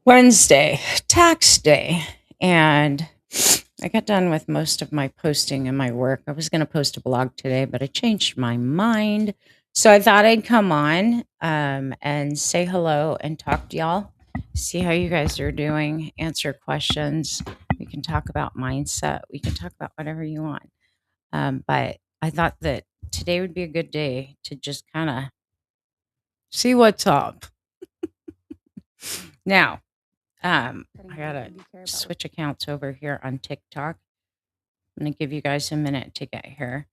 Wednesday, tax day. And I got done with most of my posting and my work. I was going to post a blog today, but I changed my mind. So I thought I'd come on and say hello and talk to y'all, see how you guys are doing, answer questions. We can talk about mindset. We can talk about whatever you want. But I thought that today would be a good day to just kind of see what's up. Now, I gotta switch accounts over here on TikTok. I'm gonna give you guys a minute to get here.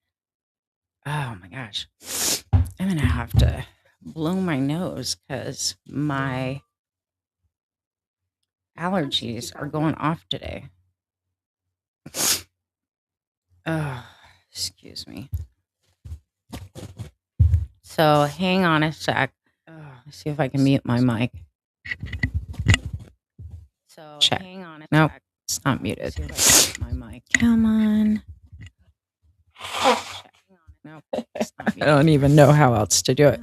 Oh my gosh. I'm gonna have to blow my nose because my allergies are going off today. Oh, excuse me. So hang on a sec. Let's see if I can mute my mic. So check. Hang on a nope, sec. It's not muted. My mic. Come on. Nope, I don't even know how else to do it.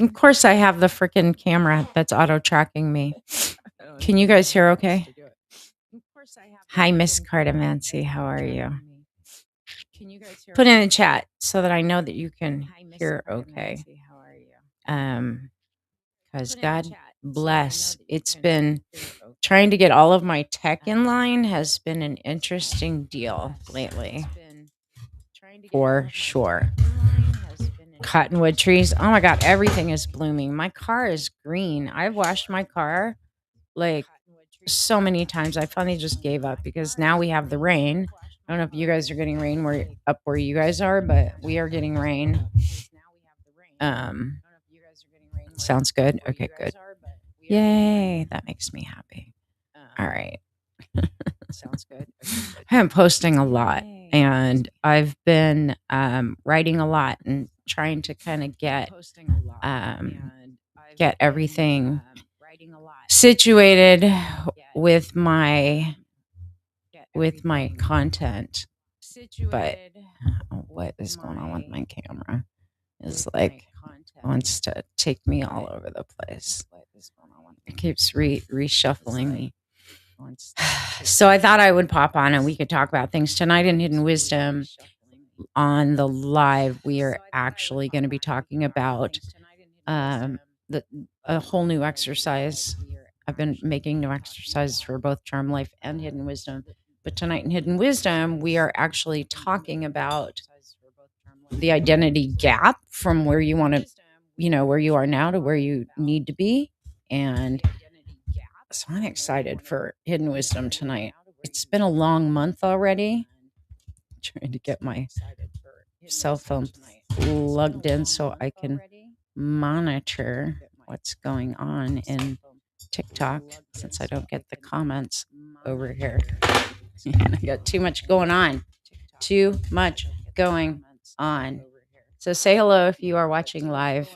Of course, I have the freaking camera that's auto tracking me. Can you guys hear okay? Hi, Miss Cardamancy. How are you? Can you guys hear? Put in the chat so that I know that you can hear okay. Because God bless. It's been trying to get all of my tech in line has been an interesting deal lately. For sure. Cottonwood trees. Oh my God, everything is blooming. My car is green. I've washed my car like so many times. I finally just gave up because now we have the rain. I don't know if you guys are getting rain where you guys are, but we are getting rain. Sounds good. Okay, good. Yay, that makes me happy. All right. Sounds good. I'm posting a lot and I've been writing a lot and trying to kind of get everything situated with my content. But what is going on with my camera is like wants to take me all over the place. It keeps reshuffling me. So I thought I would pop on and we could talk about things tonight in Hidden Wisdom. On the live, we are actually going to be talking about a whole new exercise. I've been making new exercises for both Charm Life and Hidden Wisdom. But tonight in Hidden Wisdom, we are actually talking about the identity gap from where you want to, where you are now to where you need to be. And so I'm excited for Hidden Wisdom tonight. It's been a long month already. I'm trying to get my cell phone plugged in so I can monitor what's going on in TikTok since I don't get the comments over here. I got too much going on. Too much going on. So say hello if you are watching live.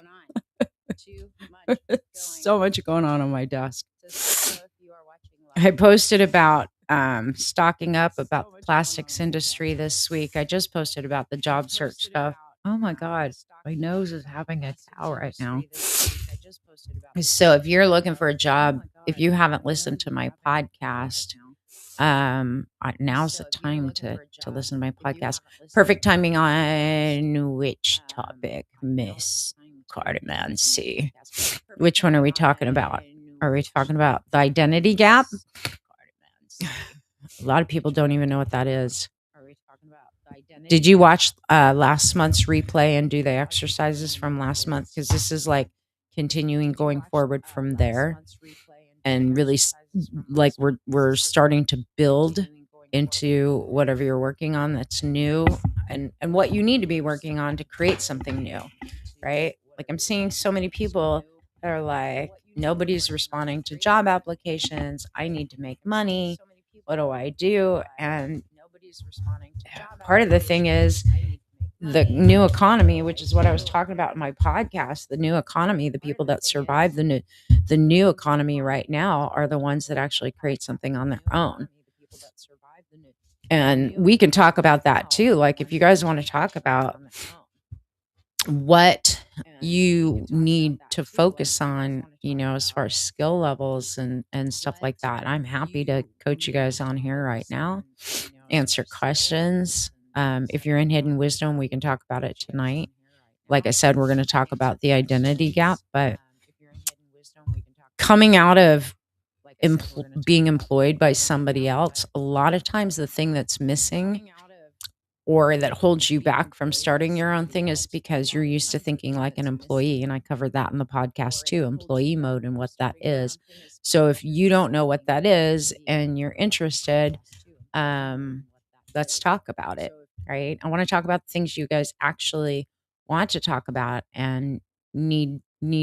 So much going on my desk. I posted about stocking up about the plastics industry this week. I just posted about the job search stuff. Oh my God, my nose is having a cow right now. So if you're looking for a job, if you haven't listened to my podcast, now's the time to listen to my podcast. Perfect timing on which topic, Miss Cardamancy? Which one are we talking about? Are we talking about the identity gap? A lot of people don't even know what that is. Did you watch last month's replay and do the exercises from last month? Because this is like continuing going forward from there, and really like we're starting to build into whatever you're working on that's new, and what you need to be working on to create something new, right? Like I'm seeing so many people that are like, nobody's responding to job applications. I need to make money. What do I do? And part of the thing is the new economy, which is what I was talking about in my podcast. The new economy, the people that survive the new economy right now are the ones that actually create something on their own. And we can talk about that too. Like if you guys want to talk about what you need to focus on, as far as skill levels and stuff like that. I'm happy to coach you guys on here right now, answer questions. If you're in hidden wisdom, we can talk about it tonight. Like I said, we're going to talk about the identity gap, but coming out of being employed by somebody else, a lot of times the thing that's missing or that holds you back from starting your own thing is because you're used to thinking like an employee. And I covered that in the podcast too, employee mode and what that is. So if you don't know what that is and you're interested, um, let's talk about it. Right. I want to talk about the things you guys actually want to talk about and need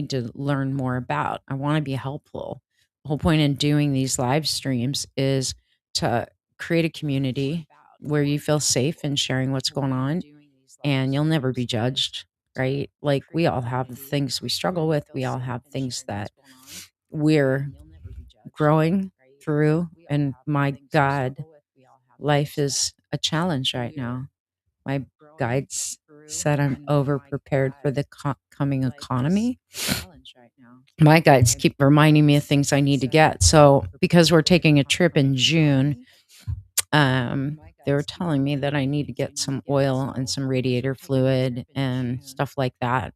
to learn more about. I want to be helpful. The whole point in doing these live streams is to create a community where you feel safe in sharing what's going on and you'll never be judged, right? Like we all have things we struggle with. We all have things that we're growing through. And my God, life is a challenge right now. My guides said I'm over prepared for the coming economy. My guides keep reminding me of things I need to get. So because we're taking a trip in June, they were telling me that I need to get some oil and some radiator fluid and stuff like that,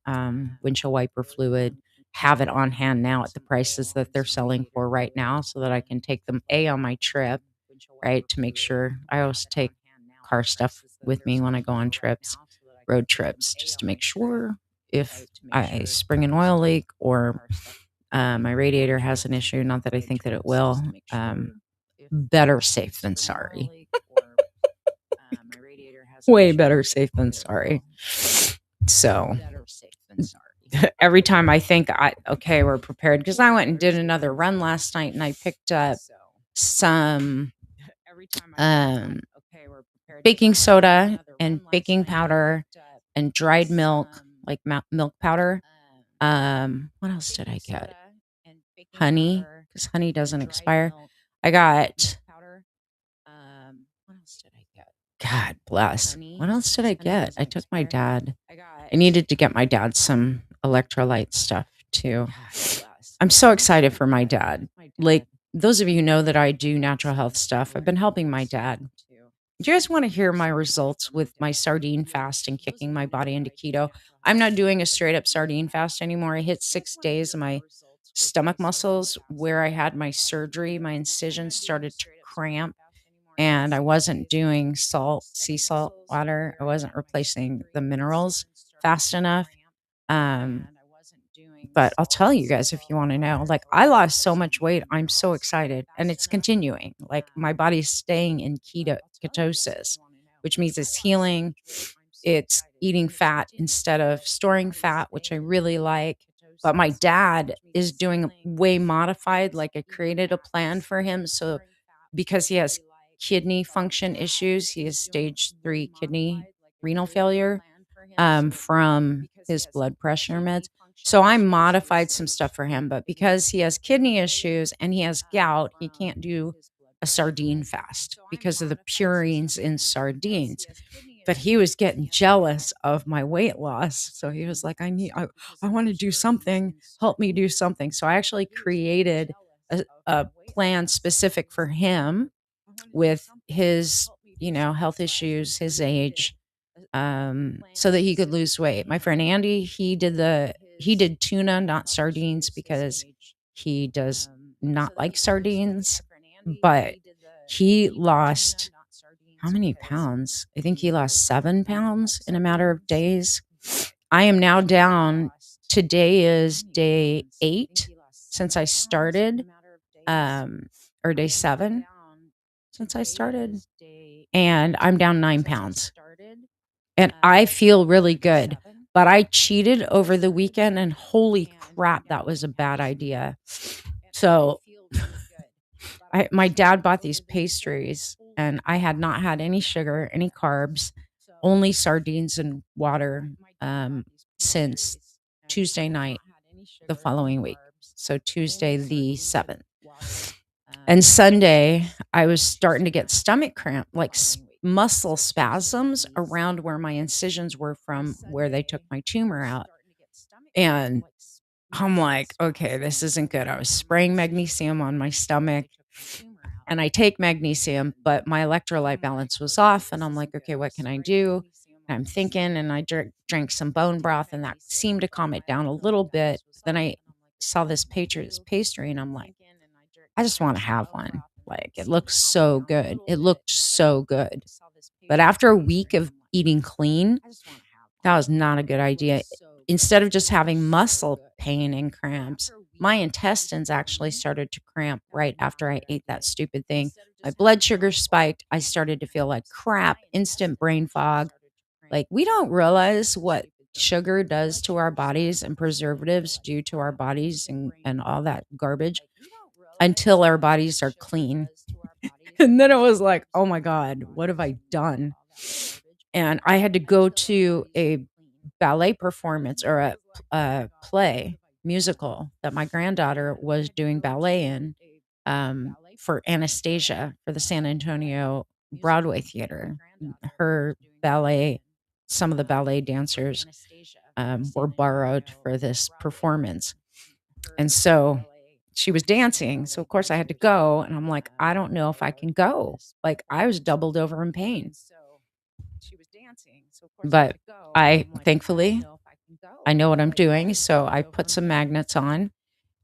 windshield wiper fluid, have it on hand now at the prices that they're selling for right now so that I can take them on my trip, right? To make sure I always take car stuff with me when I go on trips, road trips, just to make sure if I spring an oil leak or my radiator has an issue, not that I think that it will, better safe than sorry. Way better safe than sorry. So every time I think okay, we're prepared, because I went and did another run last night and I picked up some baking soda and baking powder and dried milk, like milk powder. What else did I get? Honey, because honey doesn't expire. I got what else did I get? God bless. What else did I get? I took my dad. I needed to get my dad some electrolyte stuff too. I'm so excited for my dad. Like those of you who know that I do natural health stuff, I've been helping my dad. Do you guys want to hear my results with my sardine fast and kicking my body into keto? I'm not doing a straight up sardine fast anymore. I hit 6 days of my stomach muscles where I had my surgery. My incisions started to cramp and I wasn't doing sea salt water. I wasn't replacing the minerals fast enough. But I'll tell you guys if you want to know. Like I lost so much weight, I'm so excited, and it's continuing. Like my body's staying in ketosis, which means it's healing. It's eating fat instead of storing fat, which I really like. But my dad is doing way modified. Like I created a plan for him. So because he has kidney function issues, he has stage 3 kidney renal failure from his blood pressure meds. So I modified some stuff for him, but because he has kidney issues and he has gout, he can't do a sardine fast because of the purines in sardines. But he was getting jealous of my weight loss. So he was like, I want to do something. Help me do something. So I actually created a plan specific for him with his, health issues, his age, so that he could lose weight. My friend Andy, he did tuna, not sardines, because he does not like sardines, but he lost how many pounds? I think he lost 7 pounds in a matter of days. I am now down. Today is day 8 since I started, or day 7 since I started, and I'm down 9 pounds. And I feel really good. But I cheated over the weekend and holy crap, that was a bad idea. So my dad bought these pastries and I had not had any sugar, any carbs, only sardines and water since Tuesday night the following week. So Tuesday the 7th. And Sunday, I was starting to get stomach cramp, like muscle spasms around where my incisions were from where they took my tumor out. And I'm like, okay, this isn't good. I was spraying magnesium on my stomach and I take magnesium, but my electrolyte balance was off. And I'm like, okay, what can I do? And I'm thinking, and I drank some bone broth, and that seemed to calm it down a little bit. Then I saw this pastry, and I'm like, I just want to have one. Like, it looks so good. It looked so good. But after a week of eating clean, that was not a good idea. Instead of just having muscle pain and cramps, my intestines actually started to cramp right after I ate that stupid thing. My blood sugar spiked. I started to feel like crap, instant brain fog. Like, we don't realize what sugar does to our bodies and preservatives do to our bodies and all that garbage until our bodies are clean. And then it was like, oh my God, what have I done? And I had to go to a ballet performance or a play musical that my granddaughter was doing ballet in, for Anastasia for the San Antonio Broadway Theater. Her ballet, some of the ballet dancers were borrowed for this performance. And so she was dancing. So, of course, I had to go. And I'm like, I don't know if I can go. Like, I was doubled over in pain. But I, thankfully, I know what I'm doing. So I put some magnets on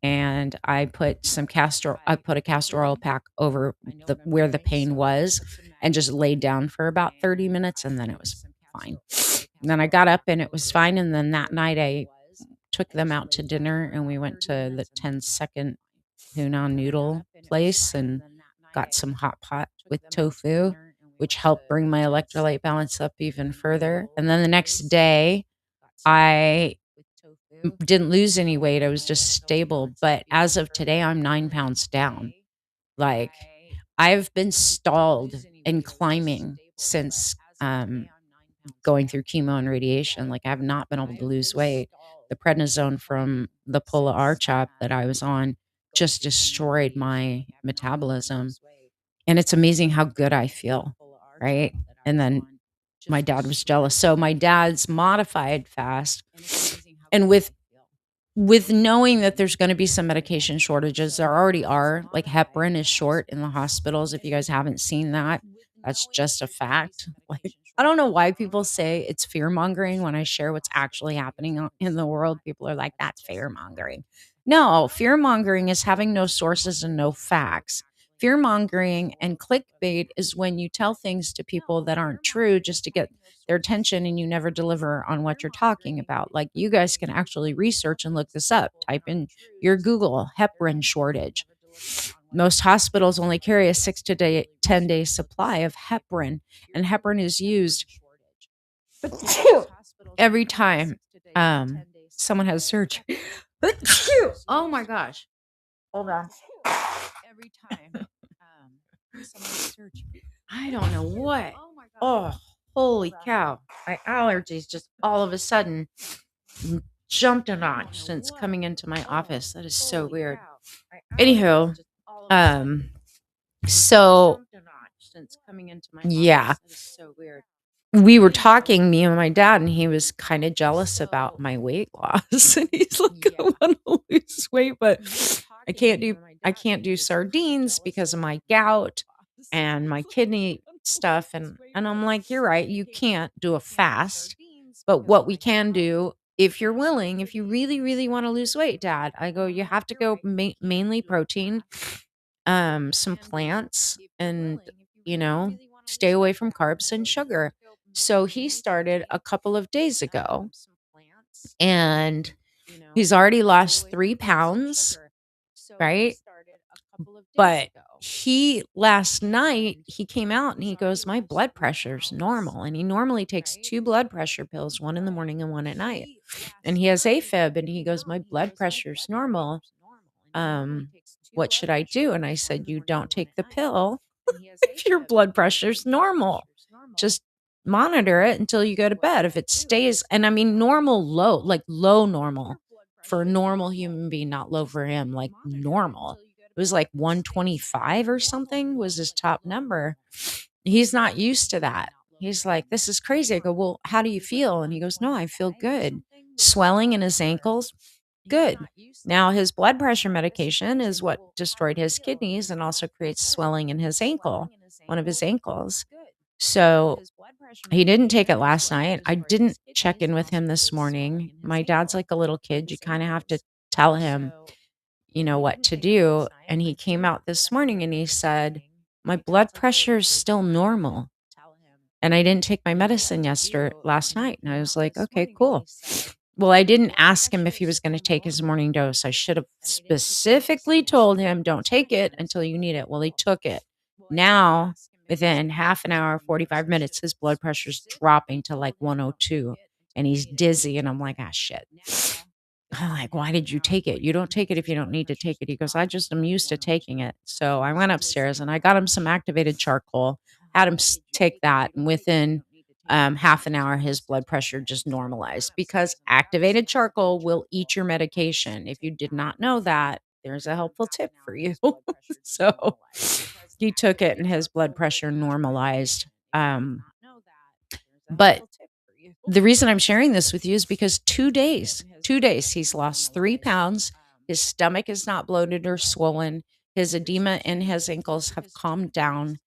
and I put a castor oil pack over where the pain was and just laid down for about 30 minutes and then it was fine. And then I got up and it was fine. And then that night I took them out to dinner and we went to the 10-second Hunan noodle place and got some hot pot with tofu, which helped bring my electrolyte balance up even further. And then the next day, I didn't lose any weight. I was just stable. But as of today, I'm 9 pounds down. Like, I've been stalled in climbing since going through chemo and radiation. Like, I have not been able to lose weight. The prednisone from the Pola R chop that I was on just destroyed my metabolism. And it's amazing how good I feel. Right. And then my dad was jealous. So my dad's modified fast. And with knowing that there's going to be some medication shortages, there already are. Like, heparin is short in the hospitals. If you guys haven't seen that, that's just a fact. Like, I don't know why people say it's fear mongering when I share what's actually happening in the world. People are like, that's fear mongering. No, fear mongering is having no sources and no facts. Fear mongering and clickbait is when you tell things to people that aren't true just to get their attention and you never deliver on what you're talking about. Like, you guys can actually research and look this up. Type in your Google heparin shortage. Most hospitals only carry a 10-day supply of heparin, and heparin is used every time someone has surgery. Oh my gosh. Hold on. Every time someone has surgery. I don't know what. Oh, holy cow. My allergies just all of a sudden jumped a notch since coming into my office. That is so weird. Anywho, so yeah, we were talking, me and my dad, and he was kind of jealous about my weight loss. And he's like, I want to lose weight, but I can't do sardines because of my gout and my kidney stuff. And I'm like, you're right, you can't do a fast. But what we can do, if you're willing, if you really, really want to lose weight, Dad, I go, you have to go mainly protein, some plants, and stay away from carbs and sugar. So he started a couple of days ago and he's already lost 3 pounds, right? But last night he came out and he goes, my blood pressure's normal. And he normally takes 2 blood pressure pills, one in the morning and one at night. And he has AFib and he goes, my blood pressure's normal. What should I do? And I said, you don't take the pill if your blood pressure's normal. Just monitor it until you go to bed. If it stays, and I mean normal low, like low normal for a normal human being, not low for him, like normal. It was like 125 or something was his top number. He's not used to that. He's like, "This is crazy." I go, "Well, how do you feel?" And he goes, "No, I feel good." Swelling in his ankles, good. Now his blood pressure medication is what destroyed his kidneys and also creates swelling in his ankle, one of his ankles. So he didn't take it last night. I didn't check in with him this morning. My dad's like a little kid. You kind of have to tell him, what to do. And he came out this morning and he said, "My blood pressure is still normal." And I didn't take my medicine last night. And I was like, "Okay, cool." Well, I didn't ask him if he was going to take his morning dose. I should have specifically told him, "Don't take it until you need it." Well, he took it. Now, within half an hour, 45 minutes, his blood pressure's dropping to like 102 and he's dizzy. And I'm like, "Ah, shit." I'm like, "Why did you take it? You don't take it if you don't need to take it." He goes, "I just am used to taking it." So I went upstairs and I got him some activated charcoal, had him take that. And within half an hour, his blood pressure just normalized because activated charcoal will eat your medication. If you did not know that, there's a helpful tip for you. So he took it and his blood pressure normalized. But the reason I'm sharing this with you is because 2 days, he's lost 3 pounds. His stomach is not bloated or swollen. His edema in his ankles have calmed down.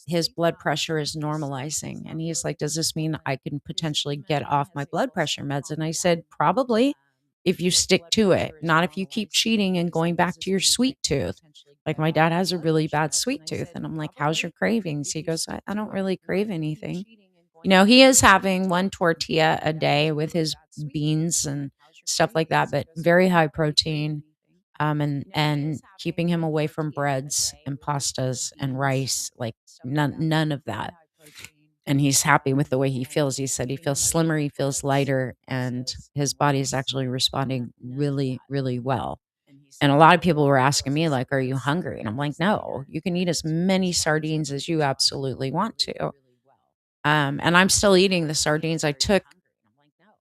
His blood pressure is normalizing. And he's like, "Does this mean I can potentially get off my blood pressure meds?" And I said, "Probably if you stick to it, not if you keep cheating and going back to your sweet tooth." Like my dad has a really bad sweet tooth. And I'm like, "How's your cravings?" He goes, I don't really crave anything. He is having one tortilla a day with his beans and stuff like that, but very high protein, and keeping him away from breads and pastas and rice, like none of that. And he's happy with the way he feels. He said he feels slimmer, he feels lighter, and his body is actually responding really, really well. And a lot of people were asking me, like, "Are you hungry?" And I'm like, "No, you can eat as many sardines as you absolutely want to." And I'm still eating the sardines.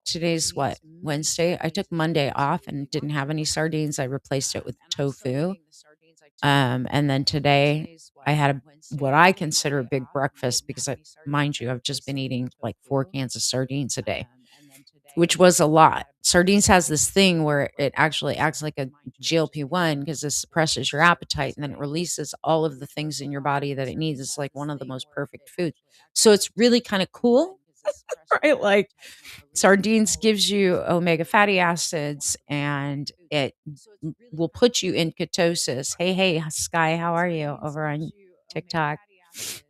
Today's what, Wednesday? I took Monday off and didn't have any sardines. I replaced it with tofu. And then today I had what I consider a big breakfast because mind you, I've just been eating like 4 cans of sardines a day, which was a lot. Sardines has this thing where it actually acts like a GLP-1 because it suppresses your appetite and then it releases all of the things in your body that it needs. It's like one of the most perfect foods. So it's really kind of cool, right? Like sardines gives you omega fatty acids and it will put you in ketosis. Hey, Sky, how are you over on TikTok?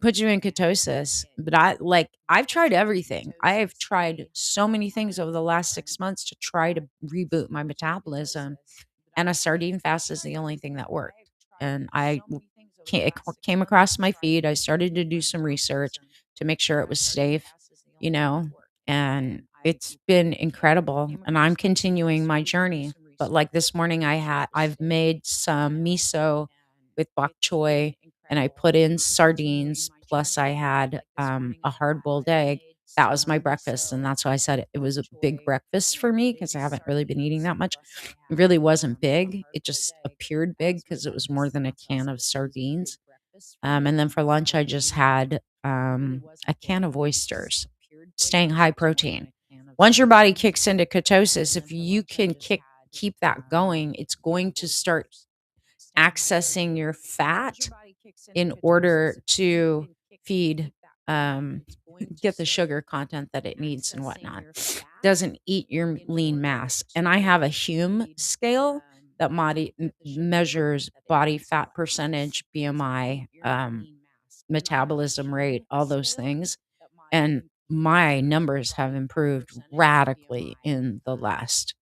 Put you in ketosis. But I've tried everything. I have tried so many things over the last 6 months to try to reboot my metabolism. And a sardine fast is the only thing that worked. And it came across my feed. I started to do some research to make sure it was safe, you know, and it's been incredible. And I'm continuing my journey. But like this morning, I've made some miso with bok choy and I put in sardines. Plus, I had a hard boiled egg. That was my breakfast. And that's why I said it was a big breakfast for me because I haven't really been eating that much. It really wasn't big. It just appeared big because it was more than a can of sardines. And then for lunch, I just had a can of oysters, staying high protein. Once your body kicks into ketosis, if you can keep that going, it's going to start accessing your fat in order to feed get the sugar content that it needs and whatnot. Doesn't eat your lean mass. And I have a Hume scale that measures body fat percentage, BMI, metabolism rate, all those things. And my numbers have improved radically in the last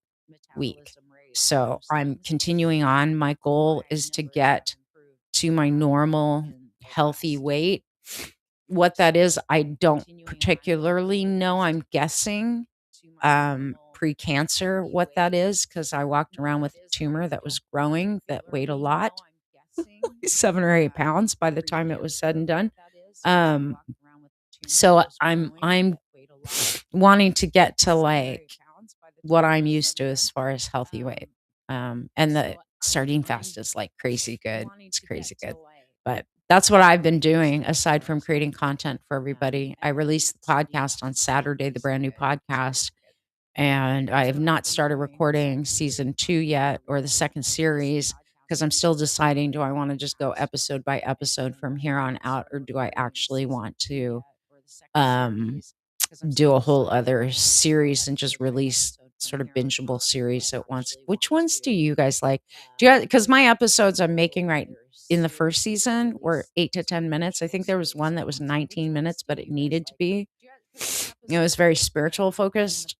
week. So I'm continuing on. My goal is to get to my normal healthy weight. What that is, I don't particularly know. I'm guessing pre-cancer what that is because I walked around with a tumor that was growing that weighed a lot, 7 or 8 pounds by the time it was said and done. Um, so I'm wanting to get to like what I'm used to as far as healthy weight. And the sardine fast is like crazy good. It's crazy good. But That's what I've been doing aside from creating content for everybody. I released the podcast on Saturday, the brand new podcast, and I have not started recording season 2 yet or the second series because I'm still deciding, do I want to just go episode by episode from here on out, or do I actually want to um do a whole other series and just release sort of bingeable series at once. Which ones do you guys like? Do you, because my episodes I'm making right in the first season were 8 to 10 minutes. I think there was one that was 19 minutes, but it needed to be. It was very spiritual focused.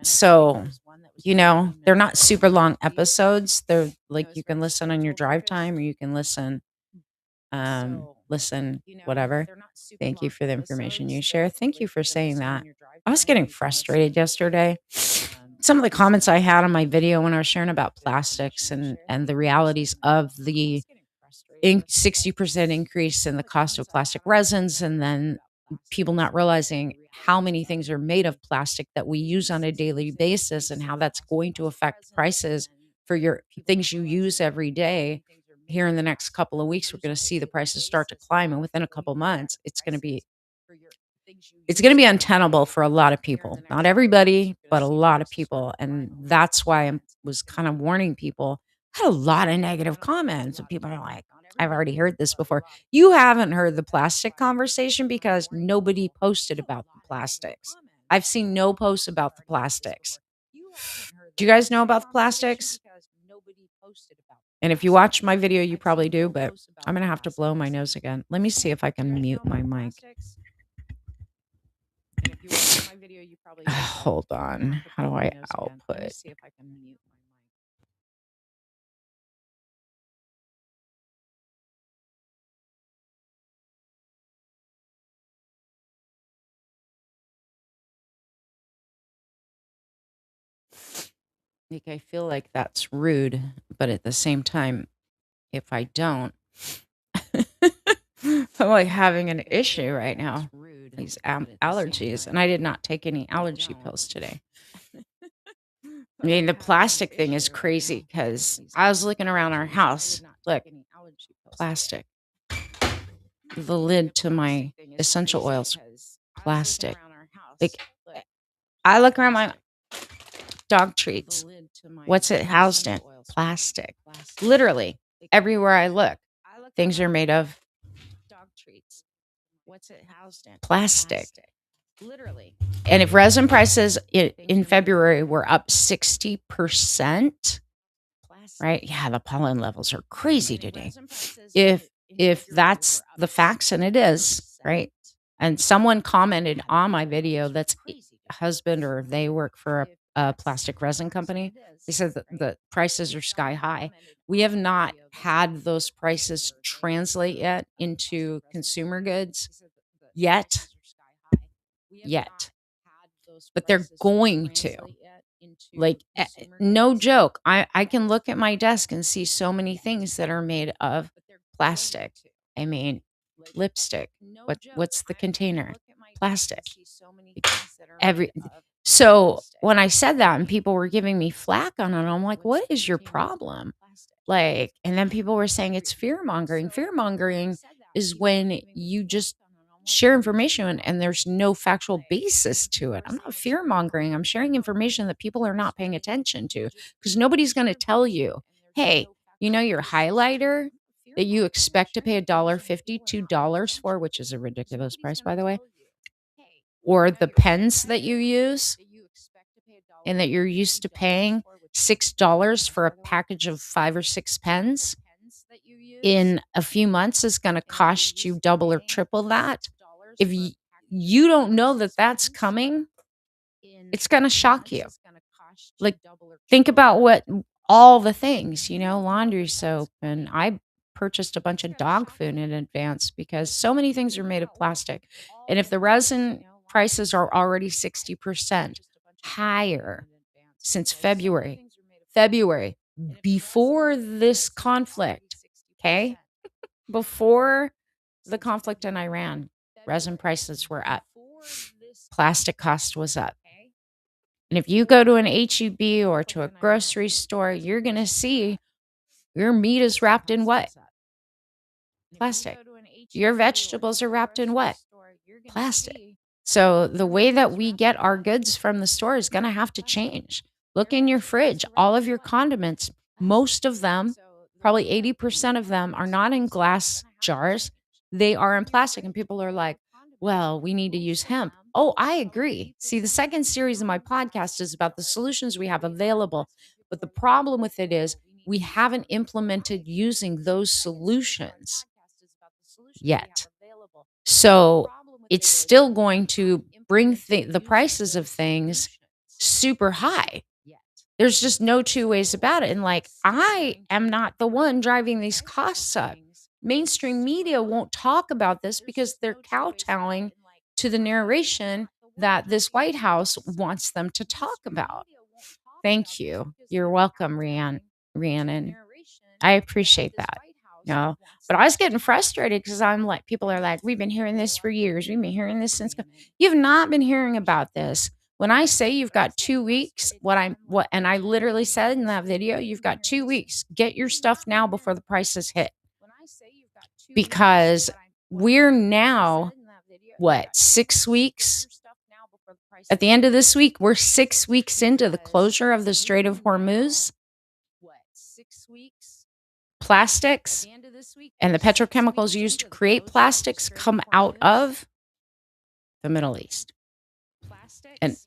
So, they're not super long episodes. They're like you can listen on your drive time or you can listen, whatever. Thank you for the information you share. Thank you for saying that. I was getting frustrated yesterday. Some of the comments I had on my video when I was sharing about plastics and the realities of the 60% increase in the cost of plastic resins, and then people not realizing how many things are made of plastic that we use on a daily basis and how that's going to affect prices for your things you use every day. Here in the next couple of weeks, we're going to see the prices start to climb, and within a couple months, it's going to be untenable for a lot of people. Not everybody, but a lot of people, and that's why I was kind of warning people. I had a lot of negative comments, and people are like, "I've already heard this before." You haven't heard the plastic conversation because nobody posted about the plastics. I've seen no posts about the plastics. Do you guys know about the plastics? And if you watch my video, you probably do, but I'm going to have to blow my nose again. Let me see if I can mute my mic. Hold on. How do I output? Like, I feel like that's rude, but at the same time, if I don't, I'm like having an issue right now. These allergies, and I did not take any allergy pills today. I mean, the plastic thing is crazy because I was looking around our house. Look, plastic. The lid to my essential oils, plastic. Like, I look around my dog treats. What's it housed in? Plastic. Literally, everywhere I look, things are made of dog treats. What's it housed in? Plastic. Literally. And if resin prices in February were up 60%, right? Yeah, the pollen levels are crazy today. If that's the facts, and it is, right? And someone commented on my video that's a husband or they work for a plastic resin company. They said that the prices are sky high. We have not had those prices translate yet into consumer goods yet. But they're going to. Like, no joke. I can look at my desk and see so many things that are made of plastic. I mean, lipstick. What's the container? Plastic. Every So when I said that and people were giving me flack on it, I'm like, what is your problem? Like, and then people were saying it's fear mongering. Fear mongering is when you just share information and there's no factual basis to it. I'm not fear mongering. I'm sharing information that people are not paying attention to because nobody's going to tell you, hey, your highlighter that you expect to pay $1.50, $2 for, which is a ridiculous price, by the way, or the pens that you use and that you're used to paying $6 for a package of 5 or 6 pens in a few months is going to cost you double or triple that. If you don't know that that's coming, it's going to shock you. Like, think about what all the things, laundry soap, and I purchased a bunch of dog food in advance because so many things are made of plastic. And if the resin prices are already 60% higher since February, before this conflict, okay? Before the conflict in Iran, resin prices were up. Plastic cost was up. And if you go to an HEB or to a grocery store, you're going to see your meat is wrapped in what? Plastic. Your vegetables are wrapped in what? Plastic. So the way that we get our goods from the store is going to have to change. Look in your fridge. All of your condiments, most of them, probably 80% of them, are not in glass jars. They are in plastic. And people are like, well, we need to use hemp. Oh, I agree. See, the second series of my podcast is about the solutions we have available. But the problem with it is we haven't implemented using those solutions yet. So it's still going to bring the prices of things super high. There's just no two ways about it. And like, I am not the one driving these costs up. Mainstream media won't talk about this because they're kowtowing to the narration that this White House wants them to talk about. Thank you. You're welcome, Rhiannon. I appreciate that. No, but I was getting frustrated because I'm like, people are like, we've been hearing this for years. We've been hearing this since. You've not been hearing about this. When I say you've got 2 weeks, and I literally said in that video, you've got 2 weeks. Get your stuff now before the prices hit. Because we're now, 6 weeks? At the end of this week, we're 6 weeks into the closure of the Strait of Hormuz. Plastics and the petrochemicals used to create plastics come out of the Middle East.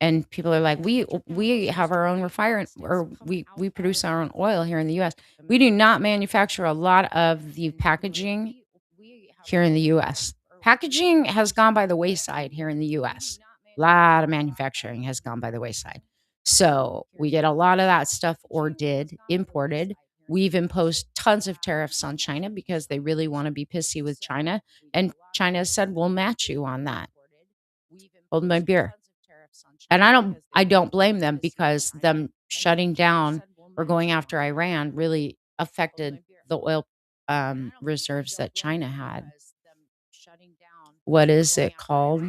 And people are like, we have our own refinery, or we produce our own oil here in the US. We do not manufacture a lot of the packaging here in the US. Packaging has gone by the wayside here in the US. A lot of manufacturing has gone by the wayside. So we get a lot of that stuff imported. We've imposed tons of tariffs on China because they really want to be pissy with China. And China said, we'll match you on that. Hold my beer. And I don't blame them, because them shutting down or going after Iran really affected the oil reserves that China had. What is it called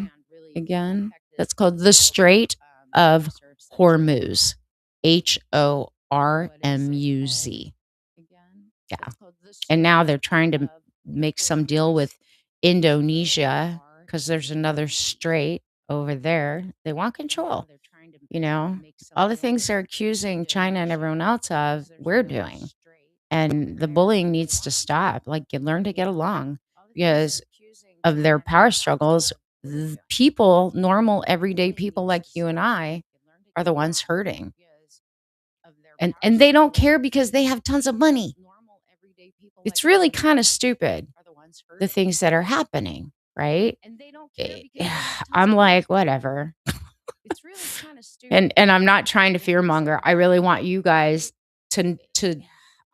again? That's called the Strait of Hormuz. Hormuz. Yeah. And now they're trying to make some deal with Indonesia because there's another strait over there. They want control. All the things they're accusing China and everyone else of, we're doing. And the bullying needs to stop. Like, you learn to get along, because of their power struggles. People, normal, everyday people like you and I, are the ones hurting. And they don't care because they have tons of money. It's really kind of stupid, the things that are happening, right? I'm like, whatever. It's really kind of stupid. And I'm not trying to fearmonger. I really want you guys to,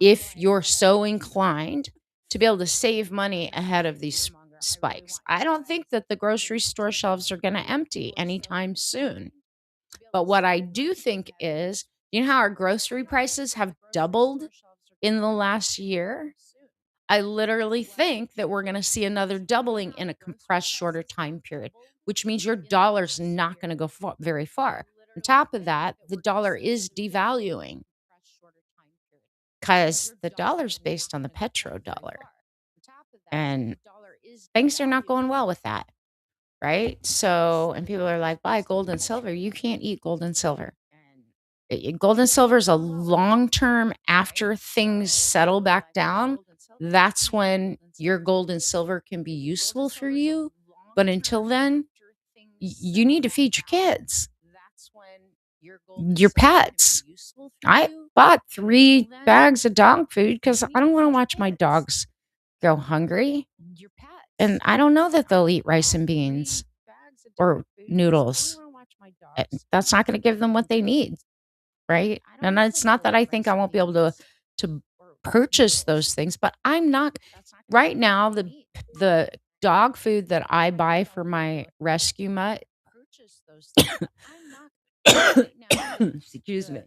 if you're so inclined, to be able to save money ahead of these spikes. I don't think that the grocery store shelves are going to empty anytime soon. But what I do think is, how our grocery prices have doubled in the last year? I literally think that we're going to see another doubling in a compressed, shorter time period, which means your dollar's not going to go very far. On top of that, the dollar is devaluing because the dollar's based on the petrodollar. And things are not going well with that, right? So, and people are like, buy gold and silver. You can't eat gold and silver. Gold and silver is a long-term, after things settle back down. That's when your gold and silver can be useful for you. But until then, you need to feed your kids, your pets. I bought 3 bags of dog food because I don't want to watch my dogs go hungry. And I don't know that they'll eat rice and beans or noodles. That's not going to give them what they need. Right. And it's not that I think I won't be able to purchase those things, but I'm not right now. The dog food that I buy for my rescue mutt, excuse me,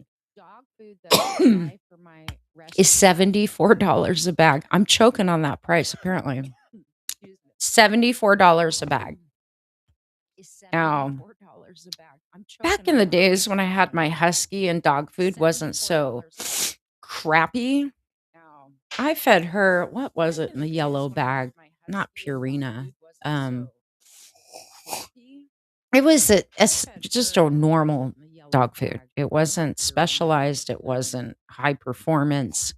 is $74 a bag. I'm choking on that price, apparently. $74 a bag. Now, back in the days when I had my husky and dog food wasn't so crappy, I fed her, what was it in the yellow bag? Not Purina. Um, it was just a normal dog food. It wasn't specialized. It wasn't high performance.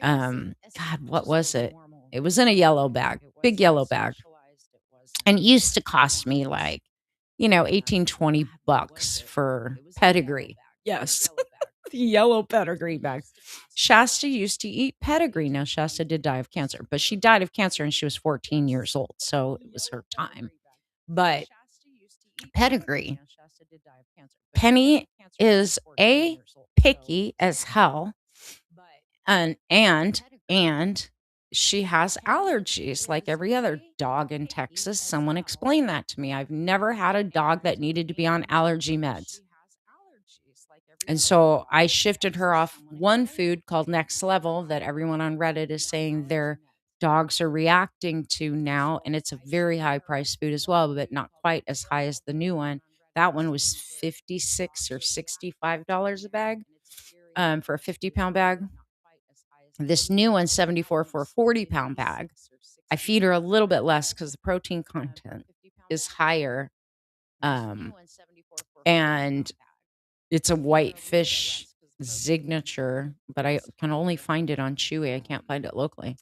God, what was it? It was in a yellow bag, big yellow bag. And it used to cost me like, 18, $20 for pedigree. Yes. The yellow pedigree bag. Shasta used to eat pedigree. Now, Shasta did die of cancer, but she died of cancer and she was 14 years old. So it was her time. But pedigree, Penny is picky as hell. And she has allergies like every other dog in Texas. Someone explained that to me. I've never had a dog that needed to be on allergy meds. And so I shifted her off one food called Next Level that everyone on Reddit is saying their dogs are reacting to now. And it's a very high priced food as well, but not quite as high as the new one. That one was $56 or $65 a bag for a 50-pound bag. This new one, 74 for a 40-pound bag. I feed her a little bit less because the protein content is higher. And it's a white fish signature, but I can only find it on Chewy. I can't find it locally.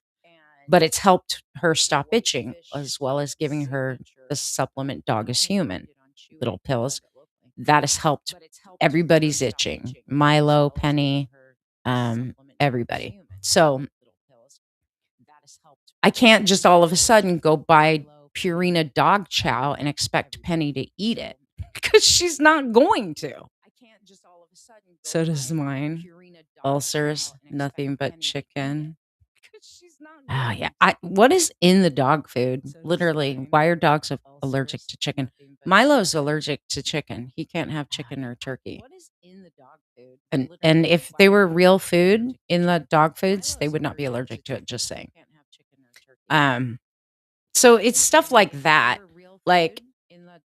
But it's helped her stop itching as well as giving her the supplement Dog is Human little pills. That has helped everybody's itching. Milo, Penny, everybody. So I can't just all of a sudden go buy Purina dog chow and expect Penny to eat it because she's not going to. So does mine. Ulcers, nothing but chicken. Oh yeah. What is in the dog food? Literally, why are dogs allergic to chicken? Milo's allergic to chicken. He can't have chicken or turkey. And if they were real food in the dog foods, they would not be allergic to it, just saying. So it's stuff like that. Like,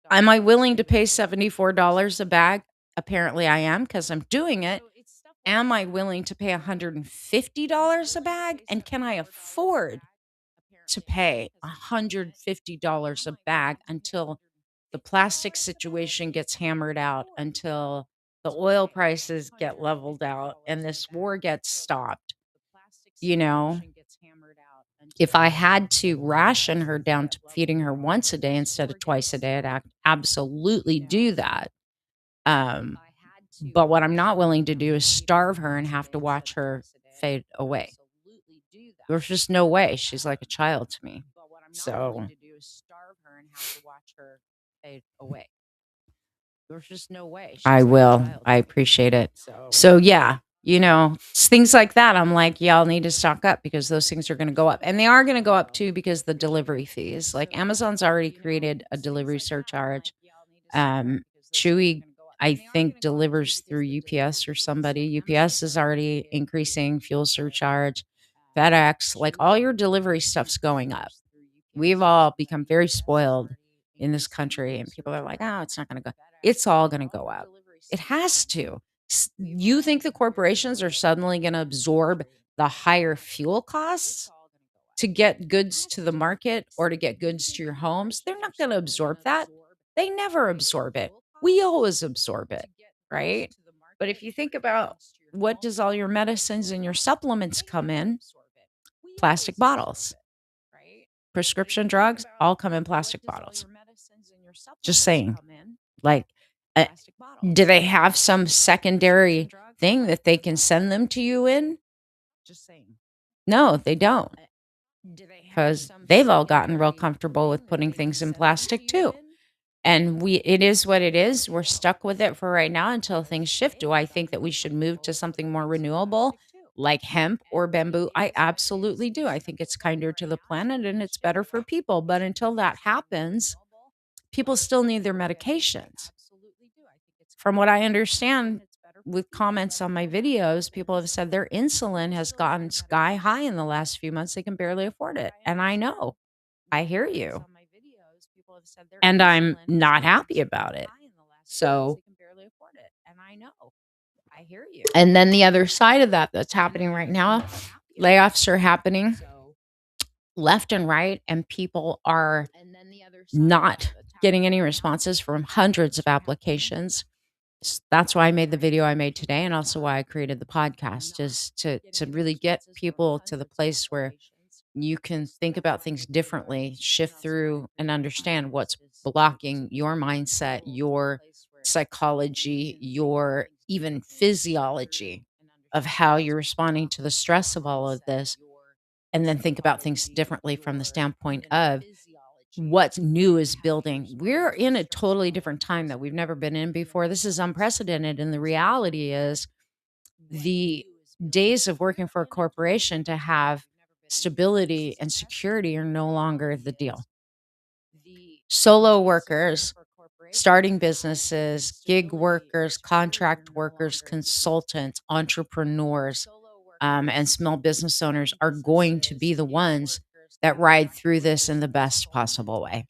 am I willing to pay $74 a bag? Apparently I am because I'm doing it. Am I willing to pay $150 a bag? And can I afford to pay $150 a bag until the plastic situation gets hammered out, until the oil prices get leveled out and this war gets stopped? If I had to ration her down to feeding her once a day instead of twice a day, I'd absolutely do that. But what I'm not willing to do is starve her and have to watch her fade away. There's just no way. She's like a child to me. So there's just no way. I will. I appreciate it. So yeah, it's things like that. I'm like, y'all need to stock up because those things are going to go up. And they are going to go up too because the delivery fees. Like Amazon's already created a delivery surcharge. Chewy, I think, delivers through UPS or somebody. UPS is already increasing fuel surcharge. FedEx, like all your delivery stuff's going up. We've all become very spoiled in this country, and people are like, oh, it's not going to go. It's all going to go up. It has to. You think the corporations are suddenly going to absorb the higher fuel costs to get goods to the market or to get goods to your homes? They're not going to absorb that. They never absorb it. We always absorb it, right? But if you think about what does all your medicines and your supplements come in? Plastic bottles. Prescription drugs all come in plastic bottles. Just saying. Like, do they have some secondary thing that they can send them to you in? No, they don't. Because they've all gotten real comfortable with putting things in plastic too. And it is what it is. We're stuck with it for right now until things shift. Do I think that we should move to something more renewable like hemp or bamboo? I absolutely do. I think it's kinder to the planet and it's better for people. But until that happens, people still need their medications. From what I understand with comments on my videos, people have said their insulin has gotten sky high in the last few months. They can barely afford it. And I know, I hear you. And I'm not happy about it. So, and then the other side of that that's happening right now layoffs are happening left and right, and people are not getting any responses from hundreds of applications. That's why I made the video I made today, and also why I created the podcast, is to really get people to the place where you can think about things differently, shift through and understand what's blocking your mindset, your psychology, your even physiology of how you're responding to the stress of all of this, and then think about things differently from the standpoint of what's new is building. We're in a totally different time that we've never been in before. This is unprecedented. And the reality is, the days of working for a corporation to have stability and security are no longer the deal. Solo workers, starting businesses, gig workers, contract workers, consultants, entrepreneurs, and small business owners are going to be the ones that ride through this in the best possible way.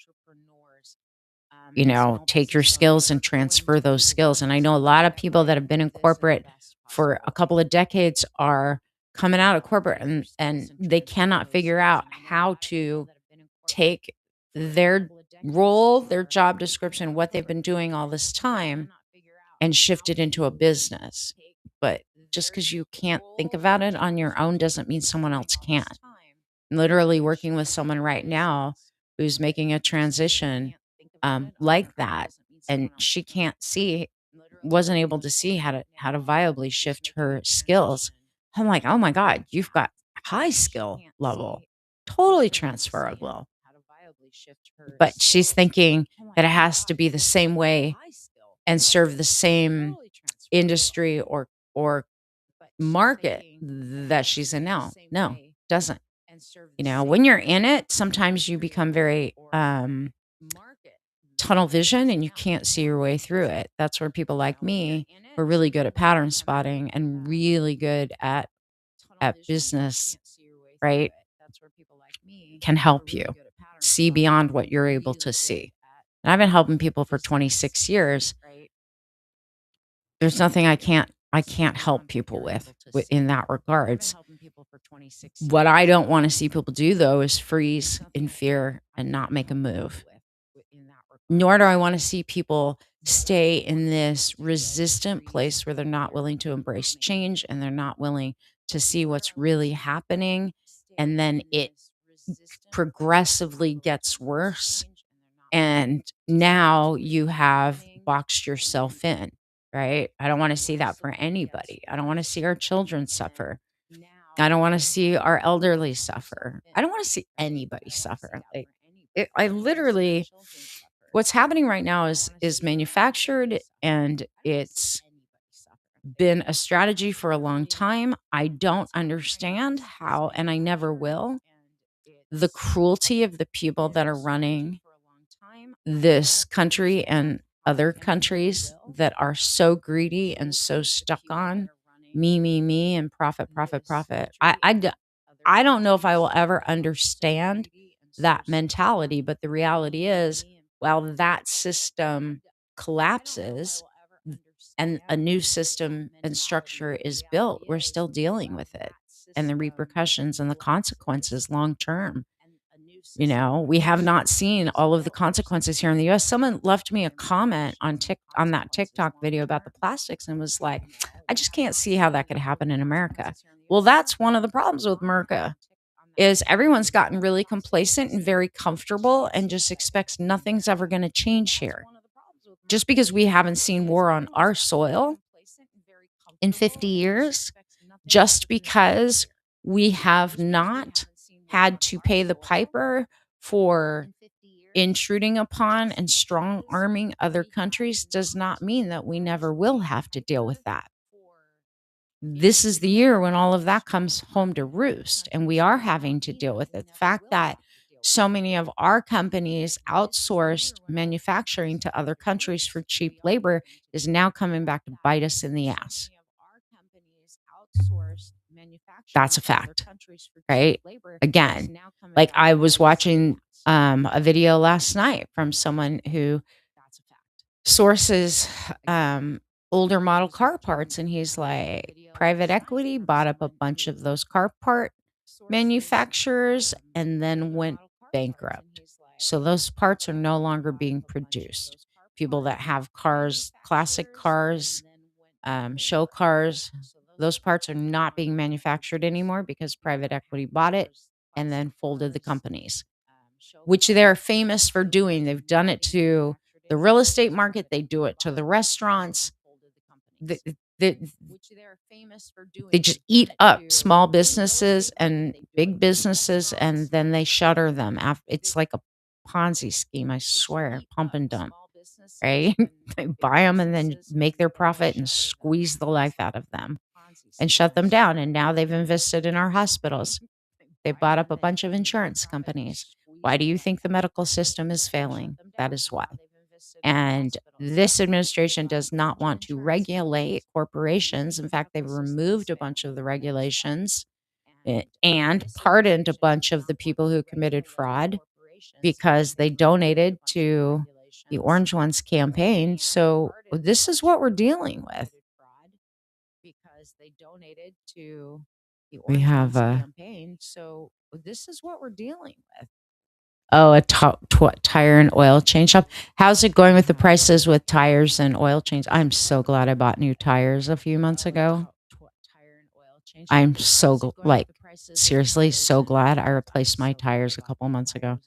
Take your skills and transfer those skills. And I know a lot of people that have been in corporate for a couple of decades are coming out of corporate, and they cannot figure out how to take their role, their job description, what they've been doing all this time, and shift it into a business. But just because you can't think about it on your own doesn't mean someone else can't. I'm literally working with someone right now who's making a transition like that, and she can't see, wasn't able to see how to viably shift her skills. I'm like, oh my God, you've got high skill level, totally transferable. But she's thinking that it has to be the same way and serve the same industry or market that she's in now. No, doesn't. When you're in it, sometimes you become very tunnel vision and you can't see your way through it. That's where people like me, who are really good at pattern spotting and really good at business, right, can help you see beyond what you're able to see. And I've been helping people for 26 years. There's nothing I can't help people with in that regards. What I don't want to see people do, though, is freeze in fear and not make a move. Nor do I want to see people stay in this resistant place where they're not willing to embrace change and they're not willing to see what's really happening. And then it progressively gets worse. And now you have boxed yourself in, right? I don't want to see that for anybody. I don't want to see our children suffer. I don't want to see our elderly suffer. I don't want to see anybody suffer. I literally, what's happening right now is manufactured, and it's been a strategy for a long time. I don't understand how, and I never will, the cruelty of the people that are running this country and other countries that are so greedy and so stuck on me, and profit, profit, profit. I don't know if I will ever understand that mentality, but the reality is, while that system collapses and a new system and structure is built, we're still dealing with it and the repercussions and the consequences long term. We have not seen all of the consequences here in the US. Someone left me a comment on that TikTok video about the plastics and was like, I just can't see how that could happen in America. Well, that's one of the problems with America, is everyone's gotten really complacent and very comfortable and just expects nothing's ever going to change here. Just because we haven't seen war on our soil in 50 years, just because we have not had to pay the piper for intruding upon and strong arming other countries, does not mean that we never will have to deal with that. This is the year when all of that comes home to roost, and we are having to deal with it. The fact that so many of our companies outsourced manufacturing to other countries for cheap labor is now coming back to bite us in the ass. That's a fact, right? Again, like I was watching a video last night from someone who sources older model car parts, and he's like, private equity bought up a bunch of those car part manufacturers and then went bankrupt. So those parts are no longer being produced. People that have cars, classic cars, show cars, those parts are not being manufactured anymore because private equity bought it and then folded the companies, which they're famous for doing. They've done it to the real estate market, they do it to the restaurants. The, the, they just eat up small businesses and big businesses, and then they shutter them. It's like a Ponzi scheme, I swear, pump and dump, right? They buy them and then make their profit and squeeze the life out of them and shut them down. And now they've invested in our hospitals. They bought up a bunch of insurance companies. Why do you think the medical system is failing? That is why. And this administration does not want to regulate corporations. In fact, they've removed a bunch of the regulations and pardoned a bunch of the people who committed fraud because they donated to the Orange Ones campaign. So this is what we're dealing with. We have a campaign. So this is what we're dealing with. Oh, a tire and oil change shop. How's it going with the prices with tires and oil change? I'm so glad I bought new tires a few months ago. I'm so seriously so glad I replaced my tires a couple months ago.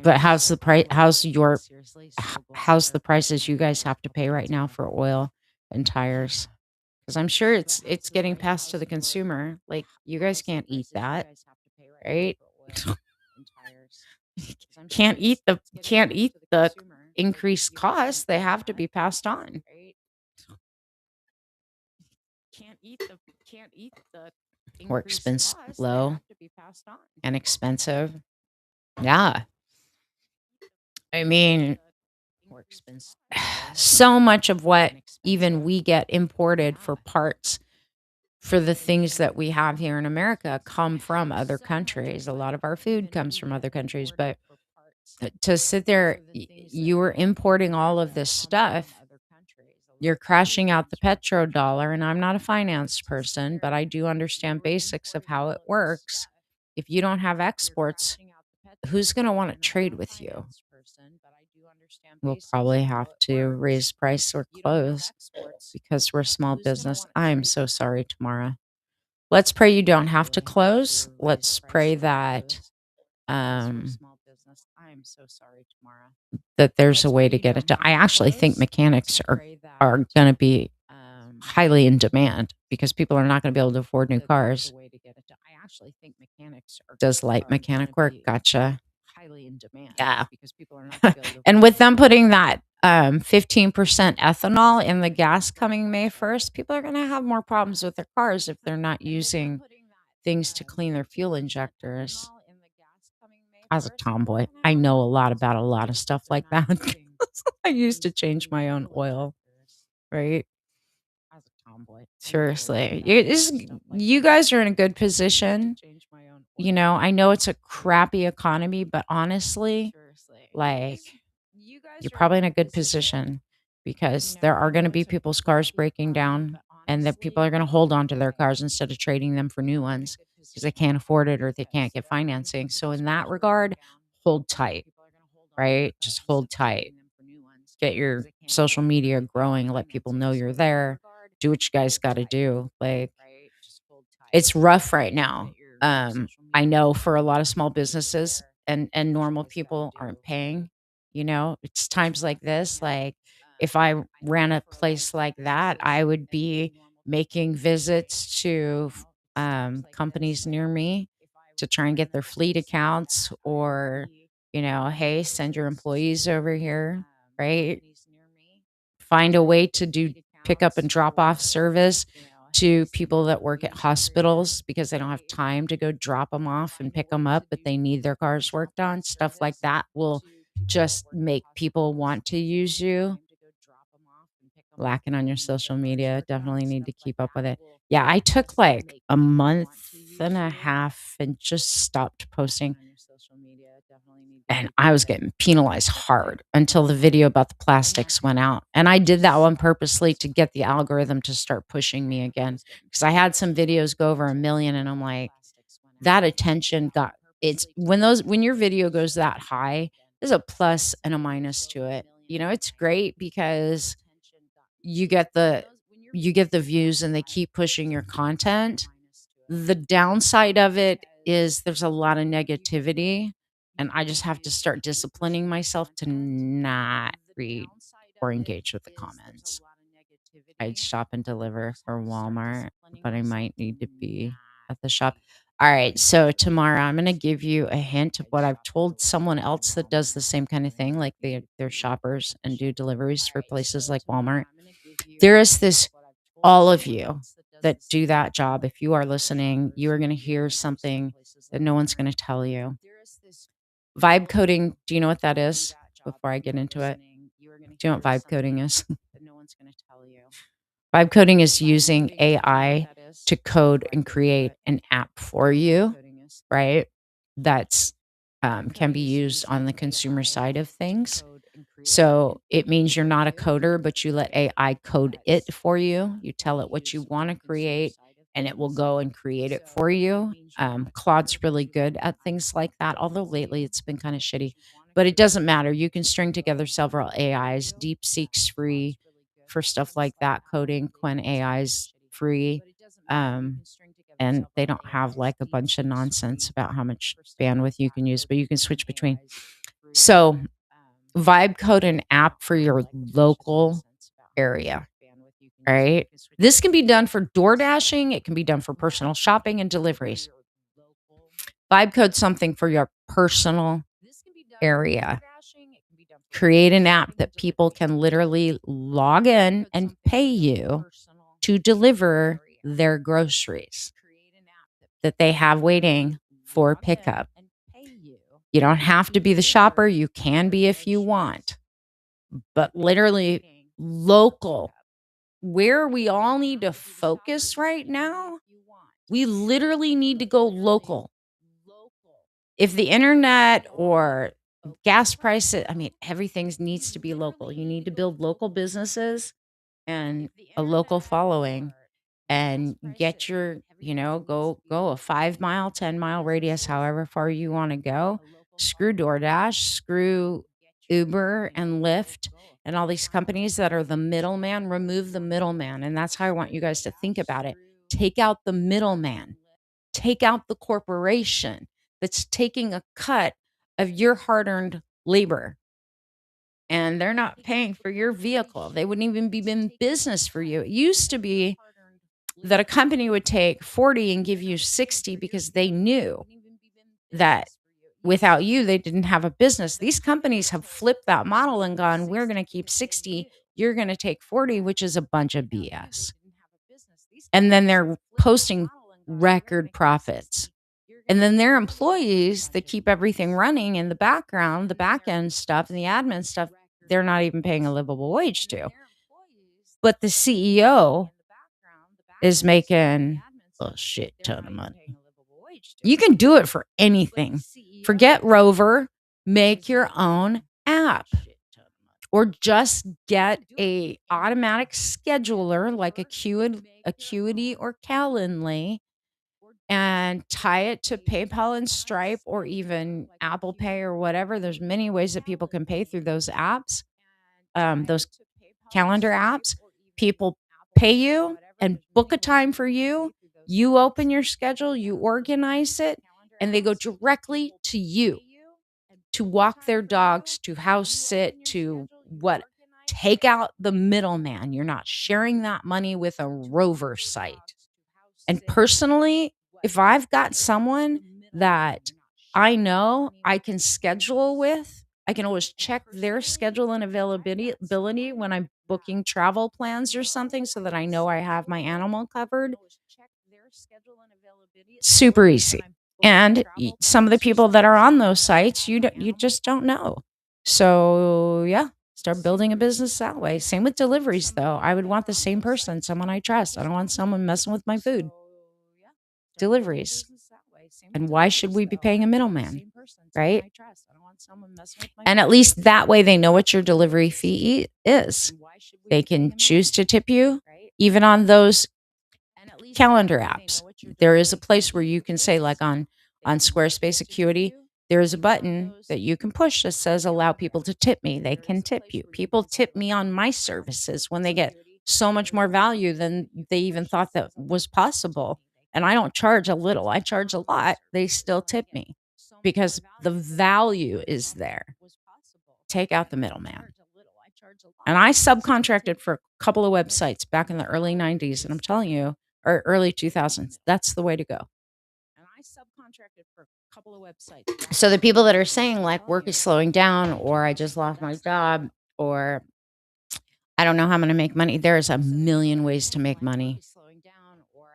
But how's the price? How's the prices you guys have to pay right now for oil and tires? Because I'm sure it's getting passed to the consumer. Like, you guys can't eat that, right? Can't eat the increased costs. They have to be passed on. More expensive, low and expensive. Yeah. I mean, more expensive. So much of what even we get imported for parts for the things that we have here in America come from other countries. A lot of our food comes from other countries, but to sit there, you were importing all of this stuff. You're crashing out the petrodollar, and I'm not a finance person, but I do understand basics of how it works. If you don't have exports, who's going to want to trade with you? We'll probably have to raise price or close because we're a small business. I'm so sorry, Tamara. Let's pray you don't have to close. Let's pray that that there's a way to get it done. I actually think mechanics are going to be highly in demand because people are not going to be able to afford new cars. Does light mechanic work? Gotcha. Highly in demand. Yeah. Because people are not and with them putting that 15% ethanol in the gas coming May 1st, people are going to have more problems with their cars if they're not using things to clean their fuel injectors. As a tomboy, I know a lot about a lot of stuff like that. I used to change my own oil, right? As a tomboy, seriously, you guys are in a good position. You know, I know it's a crappy economy, but honestly, like, you're probably in a good position because there are going to be people's cars breaking down, and that people are going to hold on to their cars instead of trading them for new ones because they can't afford it or they can't get financing. So in that regard, hold tight, right? Just hold tight. Get your social media growing, let people know you're there. Do what you guys got to do. Like, it's rough right now. I know for a lot of small businesses and normal people aren't paying. You know, it's times like this. Like, if I ran a place like that, I would be making visits to companies near me to try and get their fleet accounts, or, hey, send your employees over here, right? Find a way to do pick up and drop off service to people that work at hospitals because they don't have time to go drop them off and pick them up, but they need their cars worked on. Stuff like that will just make people want to use you. Lacking on your social media, definitely need to keep up with it. Yeah, I took like a month and a half and just stopped posting. And I was getting penalized hard until the video about the plastics went out. And I did that one purposely to get the algorithm to start pushing me again. Because I had some videos go over 1 million, and I'm like, that attention got it's when your video goes that high, there's a plus and a minus to it. It's great because you get the you get the views and they keep pushing your content. The downside of it is there's a lot of negativity, and I just have to start disciplining myself to not read or engage with the comments. I'd shop and deliver for Walmart, but I might need to be at the shop. All right, so tomorrow I'm going to give you a hint of what I've told someone else that does the same kind of thing, like they're shoppers and do deliveries for places like Walmart. There is this, all of you that do that job, if you are listening, you are going to hear something that no one's going to tell you. Vibe coding, do you know what that is? Before I get into it, do you know what vibe coding is? Vibe coding is using AI to code and create an app for you, right? That's can be used on the consumer side of things. So it means you're not a coder, but you let AI code it for you. You tell it what you want to create, and it will go and create it for you. Claude's really good at things like that, although lately it's been kind of shitty. But it doesn't matter. You can string together several AIs. DeepSeek's free for stuff like that. Coding Quen AI's free. And they don't have like a bunch of nonsense about how much bandwidth you can use, but you can switch between. So vibe code an app for your local area. All right. This can be done for door dashing. It can be done for personal shopping and deliveries. Vibe code something for your personal area. Create an app that people can literally log in and pay you to deliver their groceries that they have waiting for pickup. You don't have to be the shopper. You can be if you want. But literally local, where we all need to focus right now, we literally need to go local. If the internet or gas prices, everything needs to be local. You need to build local businesses and a local following and get your, go a 5 mile, 10 mile radius, however far you want to go. Screw DoorDash, screw Uber and Lyft and all these companies that are the middleman. Remove the middleman. And that's how I want you guys to think about it. Take out the middleman. Take out the corporation that's taking a cut of your hard-earned labor. And they're not paying for your vehicle. They wouldn't even be in business for you. It used to be that a company would take 40 and give you 60 because they knew that without you, they didn't have a business. These companies have flipped that model and gone, we're going to keep 60, you're going to take 40, which is a bunch of BS. And then they're posting record profits. And then their employees that keep everything running in the background, the back end stuff and the admin stuff, they're not even paying a livable wage to. But the CEO is making a shit ton of money. You can do it for anything. Forget Rover, make your own app. Or just get a automatic scheduler like Acuity or Calendly and tie it to PayPal and Stripe or even Apple Pay or whatever. There's many ways that people can pay through those apps, those calendar apps. People pay you and book a time for you. You open your schedule, you organize it, and they go directly to you to walk their dogs, to house sit, to what? Take out the middleman. You're not sharing that money with a Rover site. And personally, if I've got someone that I know I can schedule with, I can always check their schedule and availability when I'm booking travel plans or something so that I know I have my animal covered. Super easy. And some of the people that are on those sites, you just don't know. So yeah, start building a business that way. Same with deliveries, though. I would want the same person, someone I trust. I don't want someone messing with my food. Deliveries. And why should we be paying a middleman? Right? And at least that way they know what your delivery fee is. They can choose to tip you, even on those calendar apps. There is a place where you can say, like on Squarespace Acuity, there is a button that you can push that says allow people to tip me. They can tip you. People tip me on my services when they get so much more value than they even thought that was possible. And I don't charge a little, I charge a lot. They still tip me because the value is there. Take out the middleman. And I subcontracted for a couple of websites back in the early 90s. And I'm telling you, or early 2000s, that's the way to go. And I subcontracted for a couple of websites. So the people that are saying like work is slowing down, or I just lost my job, or I don't know how I'm going to make money, there's a million ways to make money.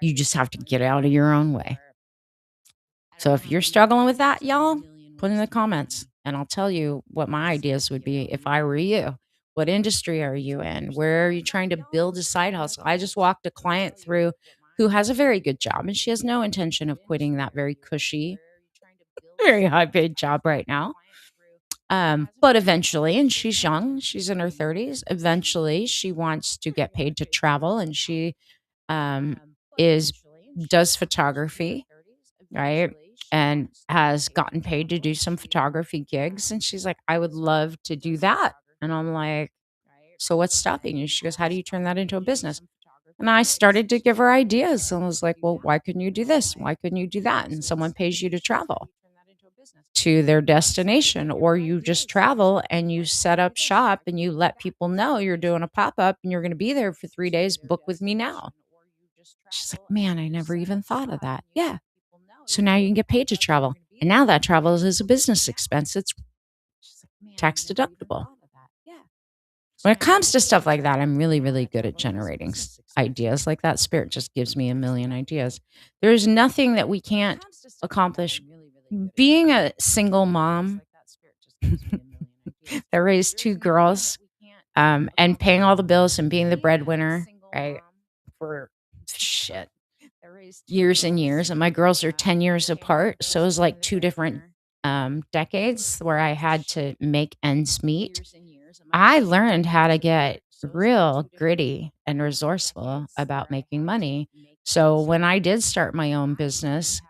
You just have to get out of your own way. So if you're struggling with that, y'all, put in the comments and I'll tell you what my ideas would be if I were you. What industry are you in? Where are you trying to build a side hustle? I just walked a client through who has a very good job and she has no intention of quitting that very cushy, very high paid job right now. But eventually, and she's young, she's in her 30s, eventually she wants to get paid to travel and she is does photography, right? And has gotten paid to do some photography gigs. And she's like, I would love to do that. And I'm like, so what's stopping you? She goes, how do you turn that into a business? And I started to give her ideas. And I was like, well, why couldn't you do this? Why couldn't you do that? And someone pays you to travel to their destination, or you just travel and you set up shop and you let people know you're doing a pop-up and you're going to be there for 3 days. Book with me now. She's like, man, I never even thought of that. Yeah. So now you can get paid to travel. And now that travel is a business expense. It's tax deductible. When it comes to stuff like that, I'm really, really good at generating ideas like that. Spirit just gives me a million ideas. There's nothing that we can't accomplish. Being a single mom that raised two girls and paying all the bills and being the breadwinner, right? For shit, years and years. And my girls are 10 years apart. So it was like two different decades where I had to make ends meet. I learned how to get real gritty and resourceful about making money. So when I did start my own business,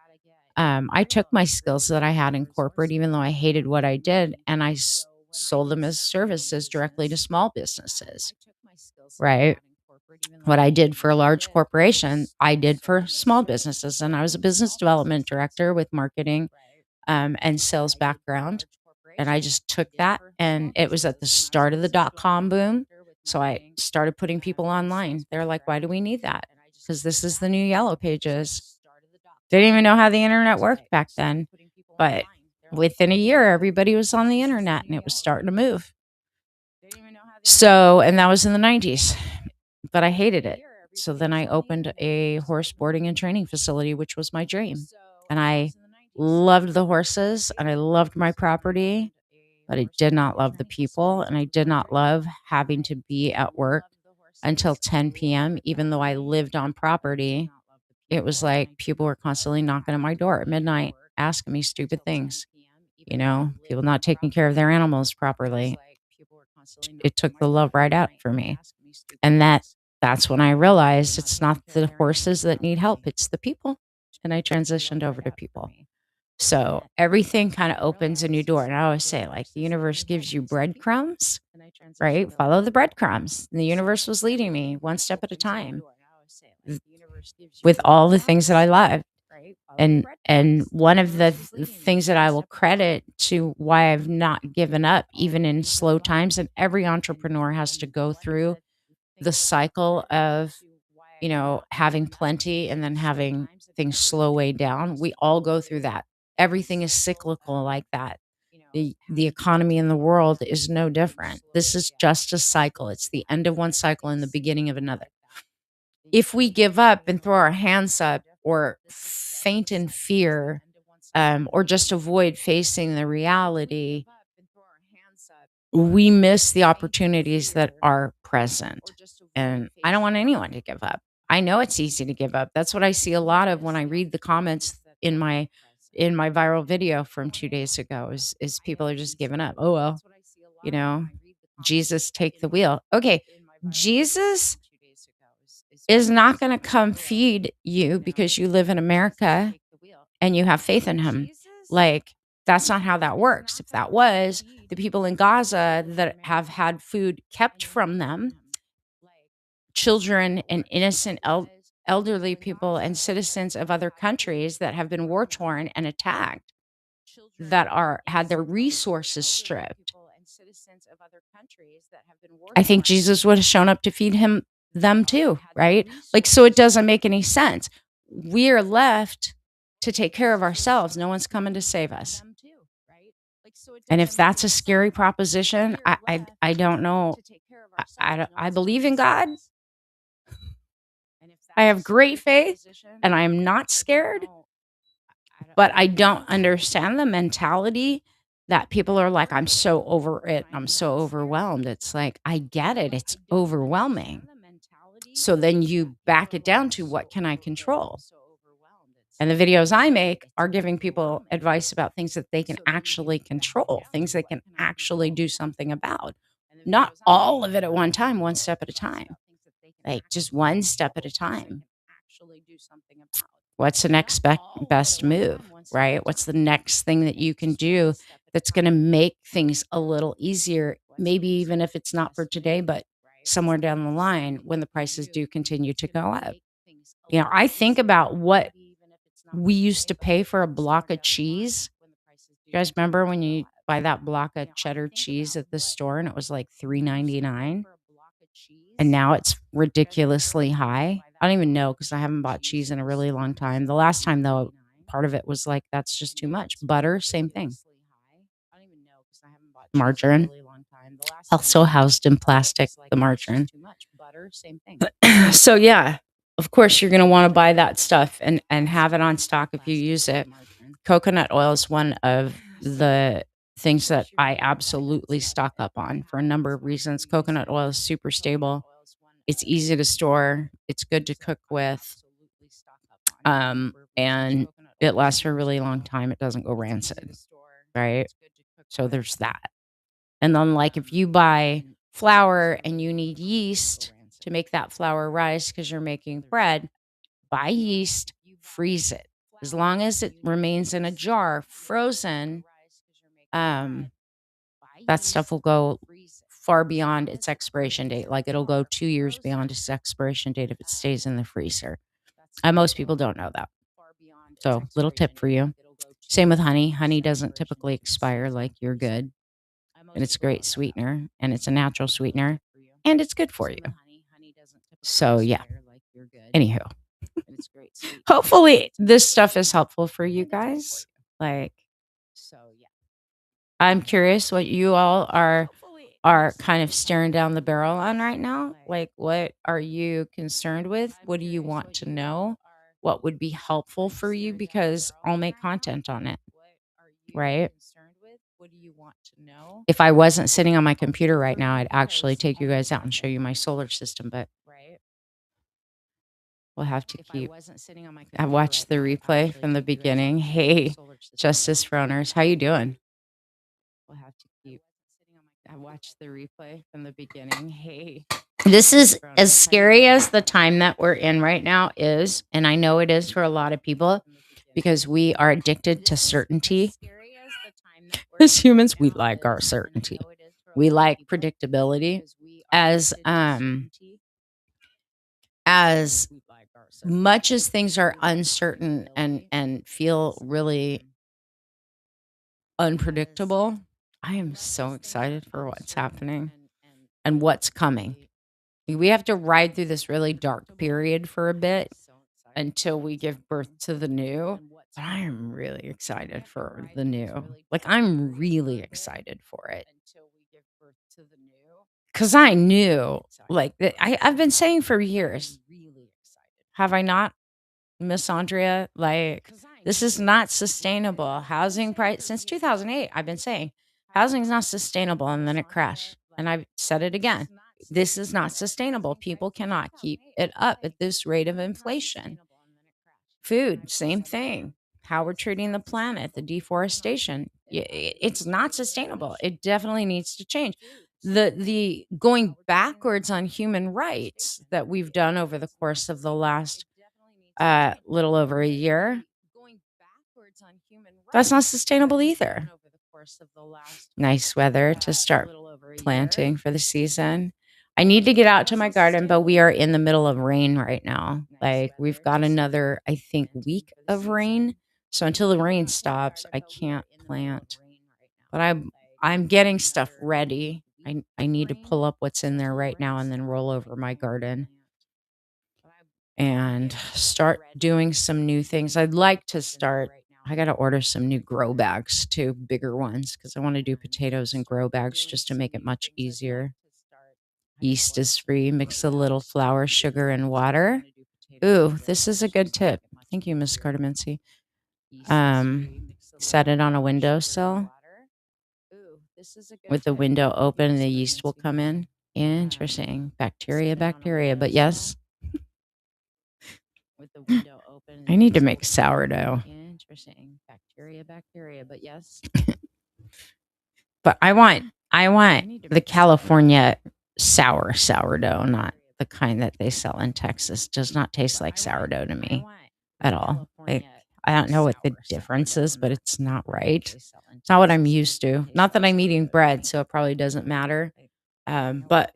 I took my skills that I had in corporate, even though I hated what I did, and I sold them as services directly to small businesses, right? What I did for a large corporation, I did for small businesses. And I was a business development director with marketing and sales background. And I just took that, and it was at the start of the dot-com boom. So I started putting people online. They're like, why do we need that? Because this is the new Yellow Pages. They didn't even know how the internet worked back then. But within a year, everybody was on the internet and it was starting to move. So, and that was in the 90s, but I hated it. So then I opened a horse boarding and training facility, which was my dream. And I loved the horses and I loved my property, but I did not love the people. And I did not love having to be at work until 10 p.m., even though I lived on property. It was like people were constantly knocking at my door at midnight, asking me stupid things. You know, people not taking care of their animals properly. It took the love right out for me. And that's when I realized it's not the horses that need help, it's the people. And I transitioned over to people. So everything kind of opens a new door. And I always say, like, the universe gives you breadcrumbs, right? Follow the breadcrumbs. And the universe was leading me one step at a time with all the things that I love. And one of the things that I will credit to why I've not given up, even in slow times, and every entrepreneur has to go through the cycle of, you know, having plenty and then having things slow way down. We all go through that. Everything is cyclical like that. The economy in the world is no different. This is just a cycle. It's the end of one cycle and the beginning of another. If we give up and throw our hands up or faint in fear, or just avoid facing the reality, we miss the opportunities that are present. And I don't want anyone to give up. I know it's easy to give up. That's what I see a lot of when I read the comments in my in my viral video from 2 days ago is people are just giving up. Oh, well, you know, Jesus take the wheel. Okay, Jesus is not going to come feed you because you live in America and you have faith in him. Like, that's not how that works. If that was, the people in Gaza that have had food kept from them, children and innocent elderly people and citizens of other countries that have been war torn and attacked, that are had their resources stripped, I think Jesus would have shown up to feed them too, right? Like, so it doesn't make any sense. We are left to take care of ourselves. No one's coming to save us. And if that's a scary proposition, I don't know. I believe in God. I have great faith and I'm not scared, but I don't understand the mentality that people are like, I'm so over it. I'm so overwhelmed. It's like, I get it. It's overwhelming. So then you back it down to, what can I control? And the videos I make are giving people advice about things that they can actually control, things they can actually do something about. Not all of it at one time, one step at a time. Like, just one step at a time. What's the next best move, right? What's the next thing that you can do that's going to make things a little easier? Maybe even if it's not for today, but somewhere down the line when the prices do continue to go up. You know, I think about what we used to pay for a block of cheese. You guys remember when you buy that block of cheddar cheese at the store and it was like $3.99? And now it's ridiculously high. I don't even know because I haven't bought cheese in a really long time. The last time, though, part of it was like, that's just too much. Butter, same thing. Margarine, also housed in plastic, the margarine. So, yeah, of course, you're going to want to buy that stuff and have it on stock if you use it. Coconut oil is one of the things that I absolutely stock up on for a number of reasons. Coconut oil is super stable. It's easy to store. It's good to cook with. And it lasts for a really long time. It doesn't go rancid, right? So there's that. And then, like, if you buy flour and you need yeast to make that flour rise because you're making bread, buy yeast, freeze it. As long as it remains in a jar, frozen, that stuff will go far beyond its expiration date. Like, it'll go 2 years beyond its expiration date if it stays in the freezer. Most people don't know that. So, little tip for you. Same with honey. Honey doesn't typically expire. Like, you're good. And it's a great sweetener. And it's a natural sweetener. And it's good for you. So, yeah. Anywho. Hopefully this stuff is helpful for you guys. Like, I'm curious what you all are kind of staring down the barrel on right now. Like, what are you concerned with? What do you want to know? What would be helpful for you? Because I'll make content on it, right? If I wasn't sitting on my computer right now, I'd actually take you guys out and show you my solar system, but we'll have to keep. I watched the replay from the beginning. Hey, Justice Froners, how you doing? We'll have to keep. I watched the replay from the beginning. Hey, this is as scary as the time that we're in right now is, and I know it is for a lot of people because we are addicted to certainty. As humans, we like our certainty. We like predictability. As much as things are uncertain and feel really unpredictable, I am so excited for what's happening and what's coming. We have to ride through this really dark period for a bit until we give birth to the new. But I am really excited for the new. Like, I'm really excited for it. Because I knew, like, I've been saying for years, have I not, Miss Andrea? Like, this is not sustainable. Housing price, since 2008, I've been saying, housing is not sustainable, and then it crashed. And I've said it again. This is not sustainable. People cannot keep it up at this rate of inflation. Food, same thing. how we're treating the planet, the deforestation. It's not sustainable. It definitely needs to change. The going backwards on human rights that we've done over the course of the last little over a year, that's not sustainable either. Nice weather to start planting for the season. I need to get out to my garden, but we are in the middle of rain right now. Like we've got another, I think, week of rain. So until the rain stops, I can't plant. But I'm getting stuff ready. I need to pull up what's in there right now and then roll over my garden and start doing some new things. I'd like to start. I got to order some new grow bags too, bigger ones, because I want to do potatoes in grow bags just to make it much easier. Yeast is free. Mix a little flour, sugar, and water. Ooh, this is a good tip. Thank you, Miss Cardamincy. Set it on a windowsill. With the window open, the yeast will come in. Interesting. Bacteria. But yes, with the window open, I need to make sourdough. Interesting. Bacteria. But yes. But I want the California sourdough, not the kind that they sell in Texas. Does not taste like sourdough to me at all. Like, I don't know what the difference is, but it's not right. It's not what I'm used to. Not that I'm eating bread, so it probably doesn't matter. But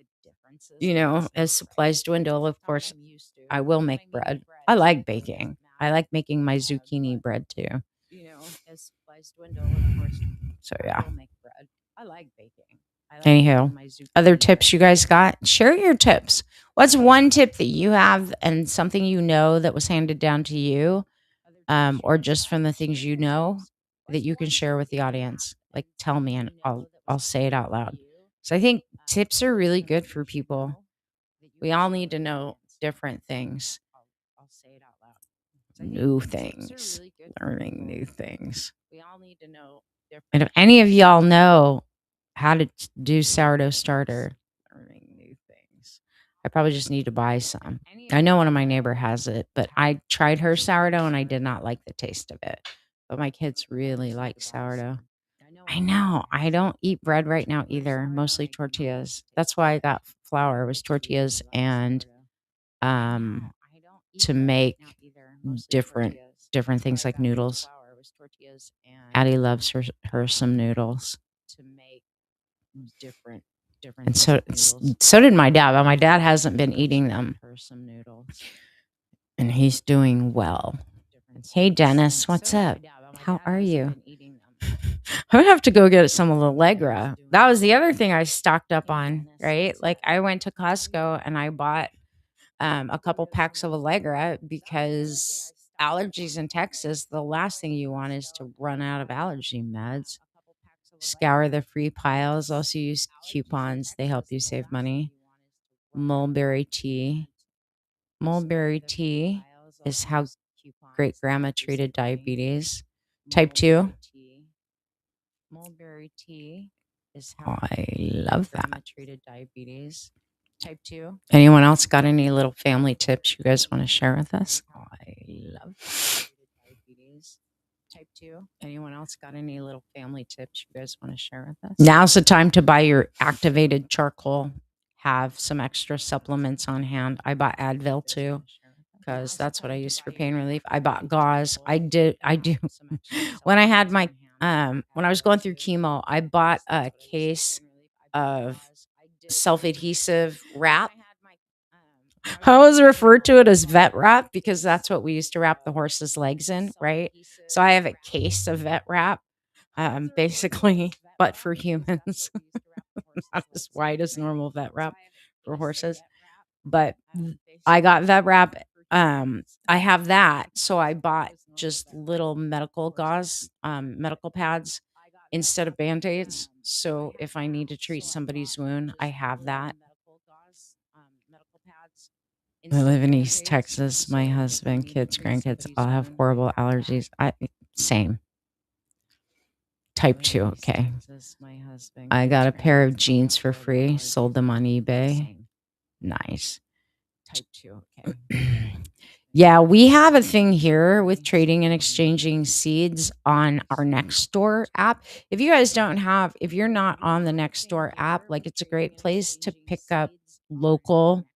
as supplies dwindle, of course, I will make bread. I like baking. I like making my zucchini bread too. As supplies dwindle, of course. So yeah. I like baking. Anyhow, other tips you guys got? Share your tips. What's one tip that you have and something that was handed down to you, or just from the things that you can share with the audience? Like, tell me, and I'll say it out loud. So I think tips are really good for people. We all need to know different things. I'll say it out loud. New things, learning new things. We all need to know. And if any of y'all know how to do sourdough starter, learning new things, I probably just need to buy some. I know one of my neighbor has it, but I tried her sourdough and I did not like the taste of it. But my kids really like sourdough. I know. I don't eat bread right now either, mostly tortillas. That's why I got flour. It was tortillas and to make different things like noodles. Addie loves her some noodles. To make different. And so did my dad. But my dad hasn't been eating them. Some noodles, and he's doing well. Hey Dennis, what's up? How are you? I'm gonna have to go get some of the Allegra. That was the other thing I stocked up on, right? Like I went to Costco and I bought a couple packs of Allegra because allergies in Texas, the last thing you want is to run out of allergy meds. Scour the free piles. Also use coupons. They help you save money. Mulberry tea. Mulberry tea is how great grandma treated diabetes. Type 2. Mulberry tea is how I love that. Treated diabetes. Type 2. Anyone else got any little family tips you guys want to share with us? I love diabetes. Type 2. Anyone else got any little family tips you guys want to share with us? Now's the time to buy your activated charcoal. Have some extra supplements on hand. I bought Advil too, because that's what I use for pain relief. I bought gauze. I do. When I had my when I was going through chemo, I bought a case of self-adhesive wrap. I always refer to it as vet wrap because that's what we used to wrap the horse's legs in, right? So I have a case of vet wrap, basically, but for humans. Not as wide as normal vet wrap for horses. But I got vet wrap. I have that. So I bought just little medical gauze, medical pads instead of Band-Aids. So if I need to treat somebody's wound, I have that. I live in East Texas. My husband, kids, grandkids all have horrible allergies. Same. Type 2, okay. I got a pair of jeans for free, sold them on eBay. Nice. Type 2, okay. Yeah, we have a thing here with trading and exchanging seeds on our Nextdoor app. If you guys don't have, if you're not on the Nextdoor app, like it's a great place to pick up local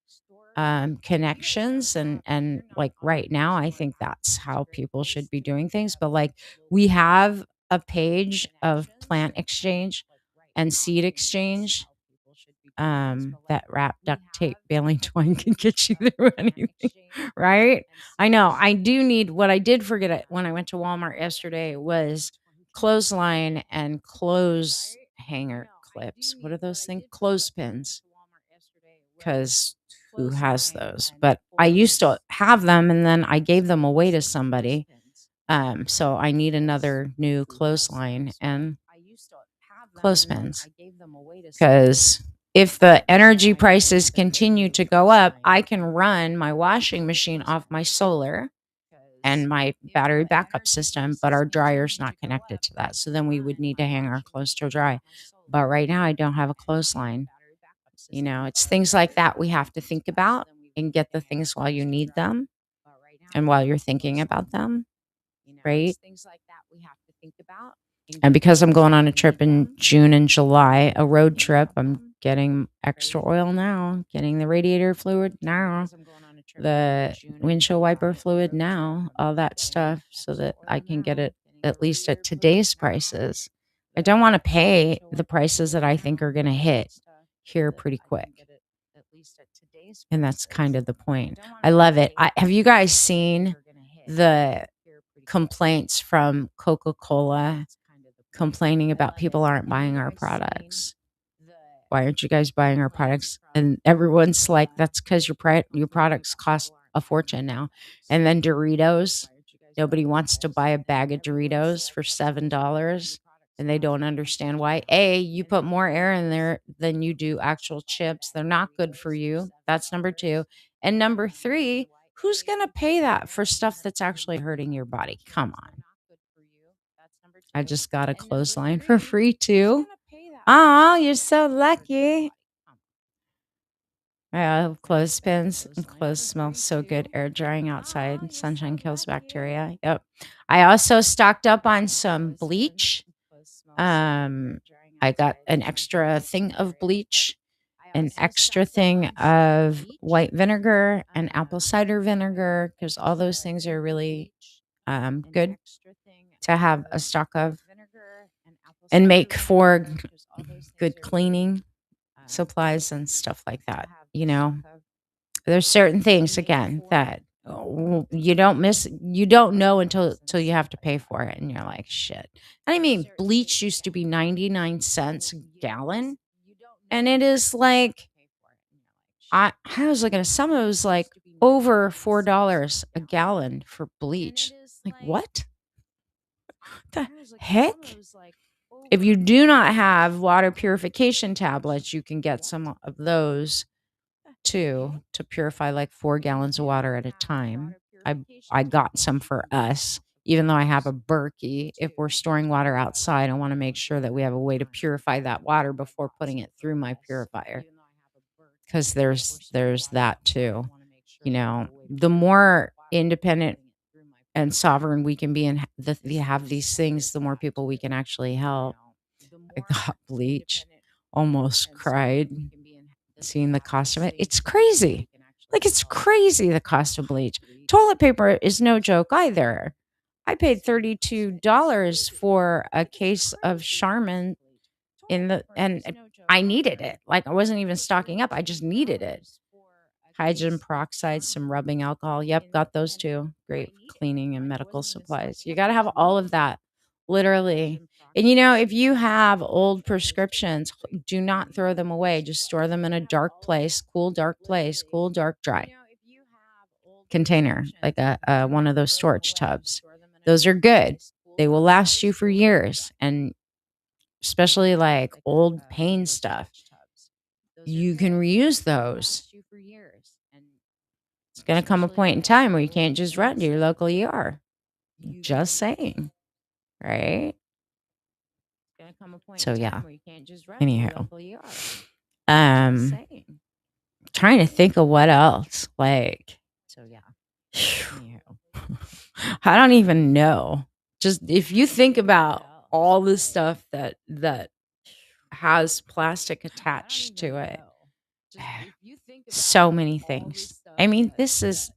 connections and like right now I think that's how people should be doing things, but like we have a page of plant exchange and seed exchange that wrap duct tape baling twine can get you through anything, right? I know I do need what I did forget it when I went to Walmart yesterday was clothesline and clothes hanger clips. What are those things? Clothespins, because who has those? But I used to have them and then I gave them away to somebody. So I need another new clothesline and clothespins because if the energy prices continue to go up, I can run my washing machine off my solar and my battery backup system, but our dryer's not connected to that. So then we would need to hang our clothes to dry. But right now, I don't have a clothesline. You know, it's things like that we have to think about and get the things while you need them and while you're thinking about them, right? And because I'm going on a trip in June and July, a road trip, I'm getting extra oil now, getting the radiator fluid now, the windshield wiper fluid now, all that stuff so that I can get it at least at today's prices. I don't want to pay the prices that I think are going to hit here pretty quick. And that's kind of the point. I love it. Have you guys seen the complaints from Coca-Cola complaining about people aren't buying our products? Why aren't you guys buying our products? And everyone's like, that's because your products cost a fortune now. And then Doritos, nobody wants to buy a bag of Doritos for $7. And they don't understand why. A, you put more air in there than you do actual chips. They're not good for you. That's number two. And number three, who's going to pay that for stuff that's actually hurting your body? Come on. I just got a clothesline for free too. Oh, you're so lucky. I love clothespins and clothes smell so good. Air drying outside. Sunshine kills bacteria. Yep. I also stocked up on some bleach. Um, I got an extra thing of bleach, an extra thing of white vinegar and apple cider vinegar, because all those things are really good to have a stock of and make for good cleaning supplies and stuff like that. You know, there's certain things again that you don't miss, you don't know until you have to pay for it, and you're like, shit. And I mean, bleach used to be 99 cents a gallon, and it is like I was looking at some of it was like over $4 a gallon for bleach. Like what? The heck? If you do not have water purification tablets, you can get some of those too to purify like 4 gallons of water at a time. I got some for us, even though I have a Berkey. If we're storing water outside, I want to make sure that we have a way to purify that water before putting it through my purifier. Because there's that too. You know, the more independent and sovereign we can be and we have these things, the more people we can actually help. I got bleach, almost cried seeing the cost of it. It's crazy. Like it's crazy the cost of bleach. Toilet paper is no joke either. I paid $32 for a case of Charmin and I needed it. Like I wasn't even stocking up. I just needed it. Hydrogen peroxide, some rubbing alcohol. Yep, got those too. Great cleaning and medical supplies. You got to have all of that, literally. And you know, if you have old prescriptions, do not throw them away. Just store them in a dark place, cool, dark, dry container, like a one of those storage tubs. Those are good. They will last you for years, and especially like old pain stuff, you can reuse those. It's going to come a point in time where you can't just run to your local ER. Just saying, right? So yeah. Anyhow, trying to think of what else. Like, so yeah. I don't even know. Just if you think about all the stuff that has plastic attached to it, so many things. I mean, this is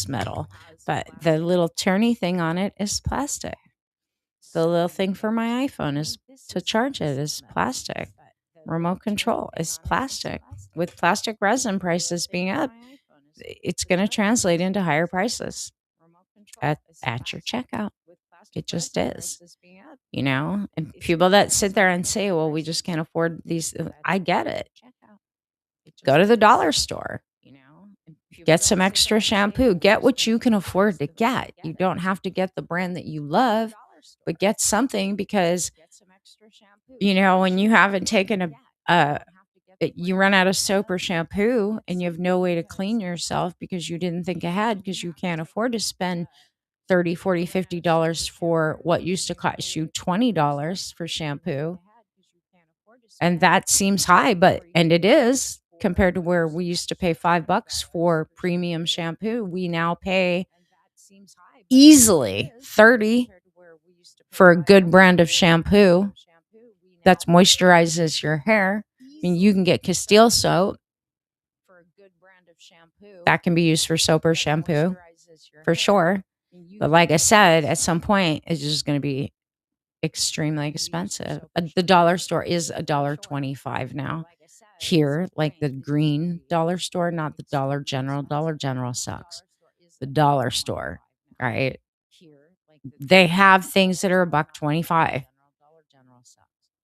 metal, but the little turny thing on it is plastic. The little thing for my iPhone is to charge it is plastic. Remote control is plastic. With plastic resin prices being up, it's going to translate into higher prices at your checkout. It just is. And people that sit there and say, well, we just can't afford these. I get it. Go to the dollar store, get some extra shampoo, get what you can afford to get. You don't have to get the brand that you love, but get something because, when you haven't taken you run out of soap or shampoo and you have no way to clean yourself because you didn't think ahead because you can't afford to spend 30, 40, $50 for what used to cost you $20 for shampoo. And that seems high, and it is compared to where we used to pay $5 for premium shampoo. We now pay easily 30 for a good brand of shampoo that moisturizes your hair. I mean, you can get Castile soap that can be used for soap or shampoo for sure. But like I said, at some point, it's just going to be extremely expensive. The dollar store is $1.25 now. Here, like the green dollar store, not the Dollar General. Dollar General sucks. The dollar store, right? They have things that are $1.25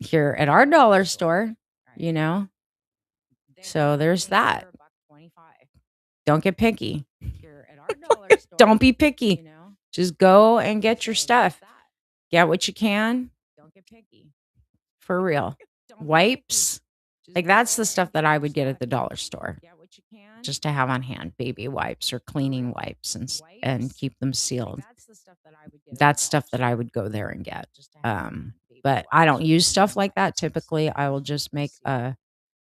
here at our dollar store, you know. So there's that. Don't get picky. Don't be picky. Just go and get your stuff. Get what you can. For real. Wipes. Like that's the stuff that I would get at the dollar store. Just to have on hand, baby wipes or cleaning wipes and keep them sealed. That's stuff that I would go there and get. But I don't use stuff like that. Typically, I will just make a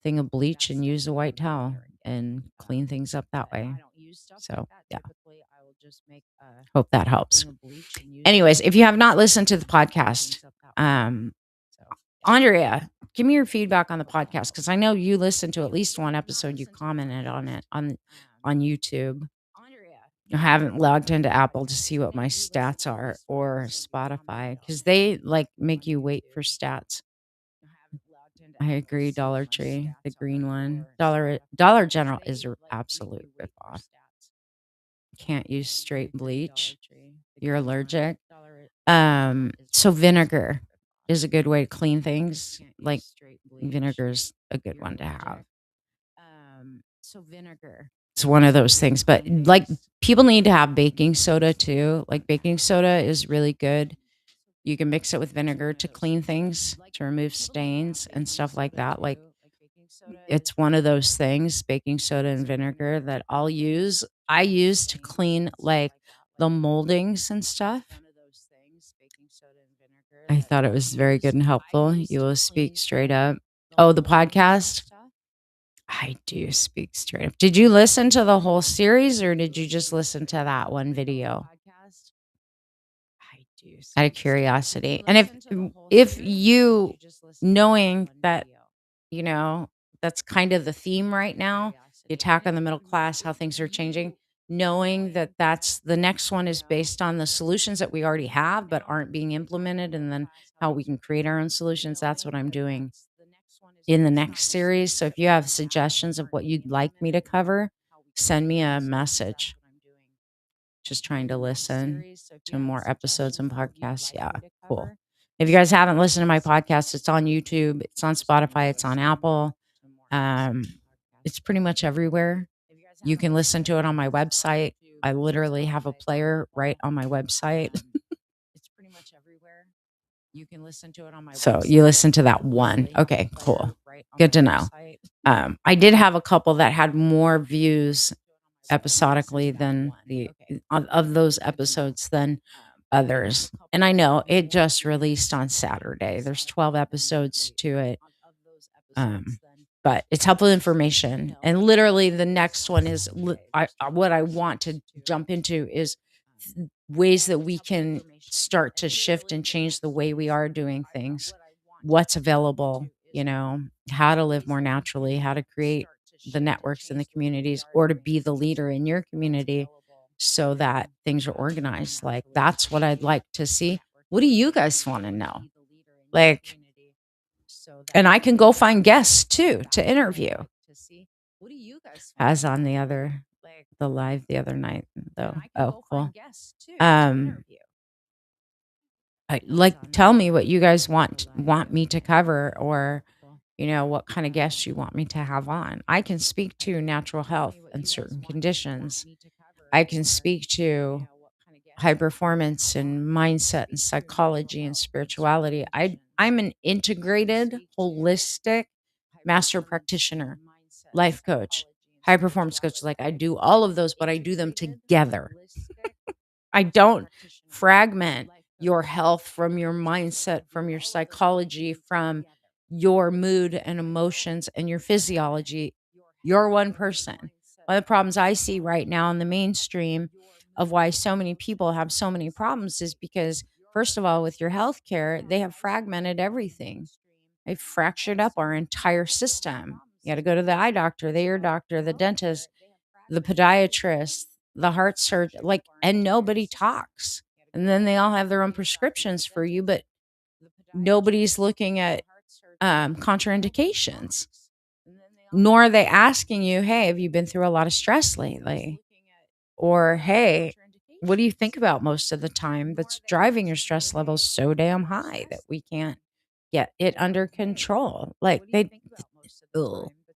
thing of bleach and use a white towel and clean things up that way. So, yeah. Hope that helps. Anyways, if you have not listened to the podcast, Andrea, give me your feedback on the podcast because I know you listened to at least one episode. You commented on it on YouTube. I haven't logged into Apple to see what my stats are or Spotify because they make you wait for stats. I agree. Dollar Tree, the green one, Dollar General is an absolute ripoff. Can't use straight bleach. You're allergic. So vinegar is a good way to clean things. Like vinegar's a good one to have. It's one of those things, but people need to have baking soda too. Like baking soda is really good. You can mix it with vinegar to clean things, to remove stains and stuff like that. Like it's one of those things, baking soda and vinegar that I use to clean like the moldings and stuff. I thought it was very good and helpful. You will speak straight up. Oh, the podcast? I do speak straight up. Did you listen to the whole series or did you just listen to that one video? Out of curiosity. And if you knowing that, that's kind of the theme right now, the attack on the middle class, how things are changing, knowing that that's the next one is based on the solutions that we already have but aren't being implemented and then how we can create our own solutions. That's what I'm doing in the next series. So if you have suggestions of what you'd like me to cover, send me a message. Just trying to listen to more episodes and podcasts. Yeah, cool. If you guys haven't listened to my podcast, it's on YouTube, it's on Spotify, it's on Apple. It's pretty much everywhere. You can listen to it on my website. I literally have a player right on my website. It's pretty much everywhere. You can listen to it on my website. So you listen to that one. Okay, cool. Good to know. I did have a couple that had more views episodically than of those episodes than others. And I know it just released on Saturday. There's 12 episodes to it. but it's helpful information. And literally the next one is what I want to jump into is ways that we can start to shift and change the way we are doing things, what's available, how to live more naturally, how to create the networks and the communities, or to be the leader in your community so that things are organized. Like, that's what I'd like to see. What do you guys want to know? Like, and I can go find guests too to interview. As on the live the other night though. Oh, cool. Um, tell me what you guys want me to cover, or what kind of guests you want me to have on. I can speak to natural health and certain conditions. I can speak to high performance and mindset and psychology and spirituality. I'm an integrated, holistic master practitioner, life coach, high performance coach. Like, I do all of those, but I do them together. I don't fragment your health from your mindset, from your psychology, from your mood and emotions and your physiology. You're one person. One of the problems I see right now in the mainstream of why so many people have so many problems is because, first of all, with your health care, they have fragmented everything. They've fractured up our entire system. You got to go to the eye doctor, the ear doctor, the dentist, the podiatrist, the heart surgeon, and nobody talks. And then they all have their own prescriptions for you, but nobody's looking at contraindications. Nor are they asking you, hey, have you been through a lot of stress lately? Or, hey, what do you think about most of the time that's driving your stress levels so damn high that we can't get it under control?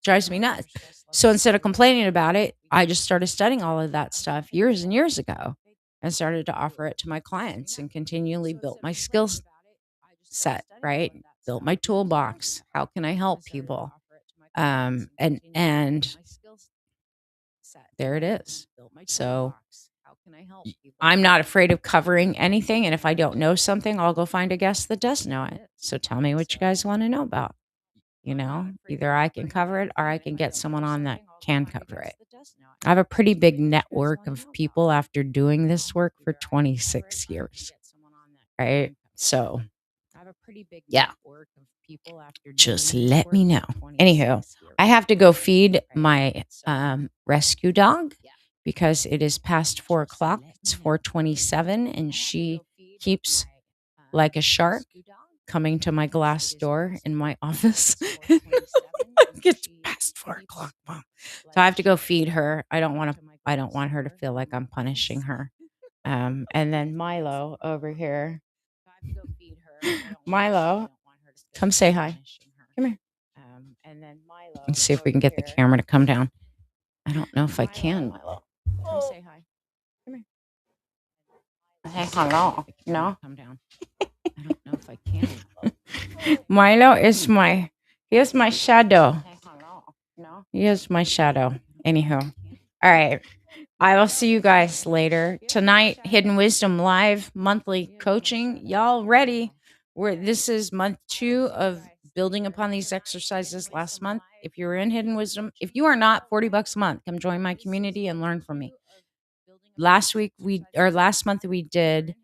Drives me nuts. So instead of complaining about it, I just started studying all of that stuff years and years ago and started to offer it to my clients and continually built my skills set, right? Built my toolbox. How can I help people? And there it is. So I'm not afraid of covering anything. And if I don't know something, I'll go find a guest that does know it. So tell me what you guys want to know about. Either I can cover it or I can get someone on that can cover it. I have a pretty big network of people after doing this work for 26 years. Right? So, yeah. Just let me know. Anywho, I have to go feed my rescue dog because it is past 4:00. It's 4:27, and she keeps like a shark coming to my glass door in my office. It's past 4:00, Mom. So I have to go feed her. I don't want her to feel like I'm punishing her. And then Milo over here. Milo, come say hi. Come here. Let's see if we can get the camera to come down. I don't know if I can, Milo. Come say hi. Come here. Hey, hello. No? Come down. I don't know if I can. Milo is he is my shadow. He is my shadow. Anywho. All right. I will see you guys later. Tonight, Hidden Wisdom Live monthly coaching. Y'all ready? This is month 2 of building upon these exercises last month. If you're in Hidden Wisdom, if you are not, $40 a month, come join my community and learn from me. Last month we did,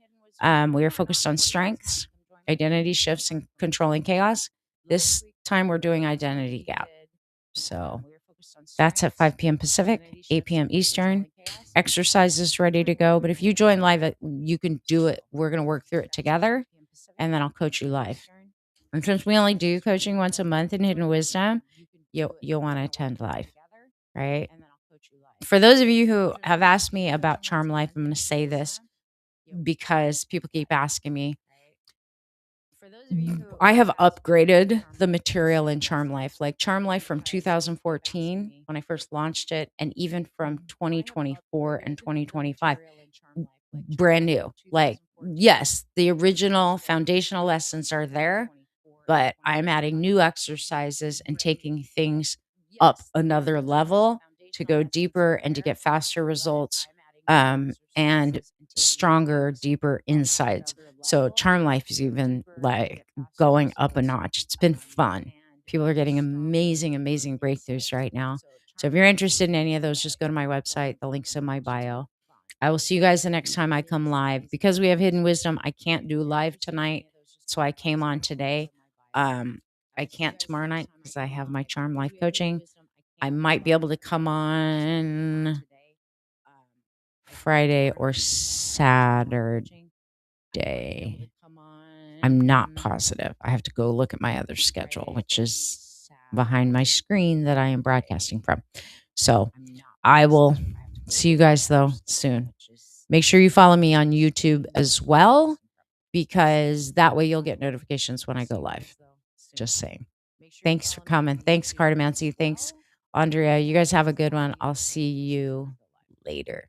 we were focused on strengths, identity shifts, and controlling chaos. This time we're doing identity gap. So that's at 5 p.m. Pacific, 8 p.m. Eastern. Exercise is ready to go. But if you join live, you can do it. We're going to work through it together, and then I'll coach you live. And since we only do coaching once a month in Hidden Wisdom, you'll want to attend live, right? For those of you who have asked me about Charm Life, I'm going to say this because people keep asking me. I have upgraded the material in Charm Life, like Charm Life from 2014 when I first launched it, and even from 2024 and 2025, brand new. Like, yes, the original foundational lessons are there, but I'm adding new exercises and taking things up another level to go deeper and to get faster results, and stronger, deeper insights. So Charm Life is even like going up a notch. It's been fun. People are getting amazing, amazing breakthroughs right now. So if you're interested in any of those, just go to my website. The link's in my bio. I will see you guys the next time I come live. Because we have hidden wisdom, I can't do live tonight. So I came on today. I can't tomorrow night because I have my charm life coaching. I might be able to come on Friday or Saturday. I'm not positive. I have to go look at my other schedule, which is behind my screen that I am broadcasting from. So I will see you guys, though, soon. Make sure you follow me on YouTube as well, because that way you'll get notifications when I go live. Just saying. Thanks for coming. Thanks, Cardamancy. Thanks, Andrea. You guys have a good one. I'll see you later.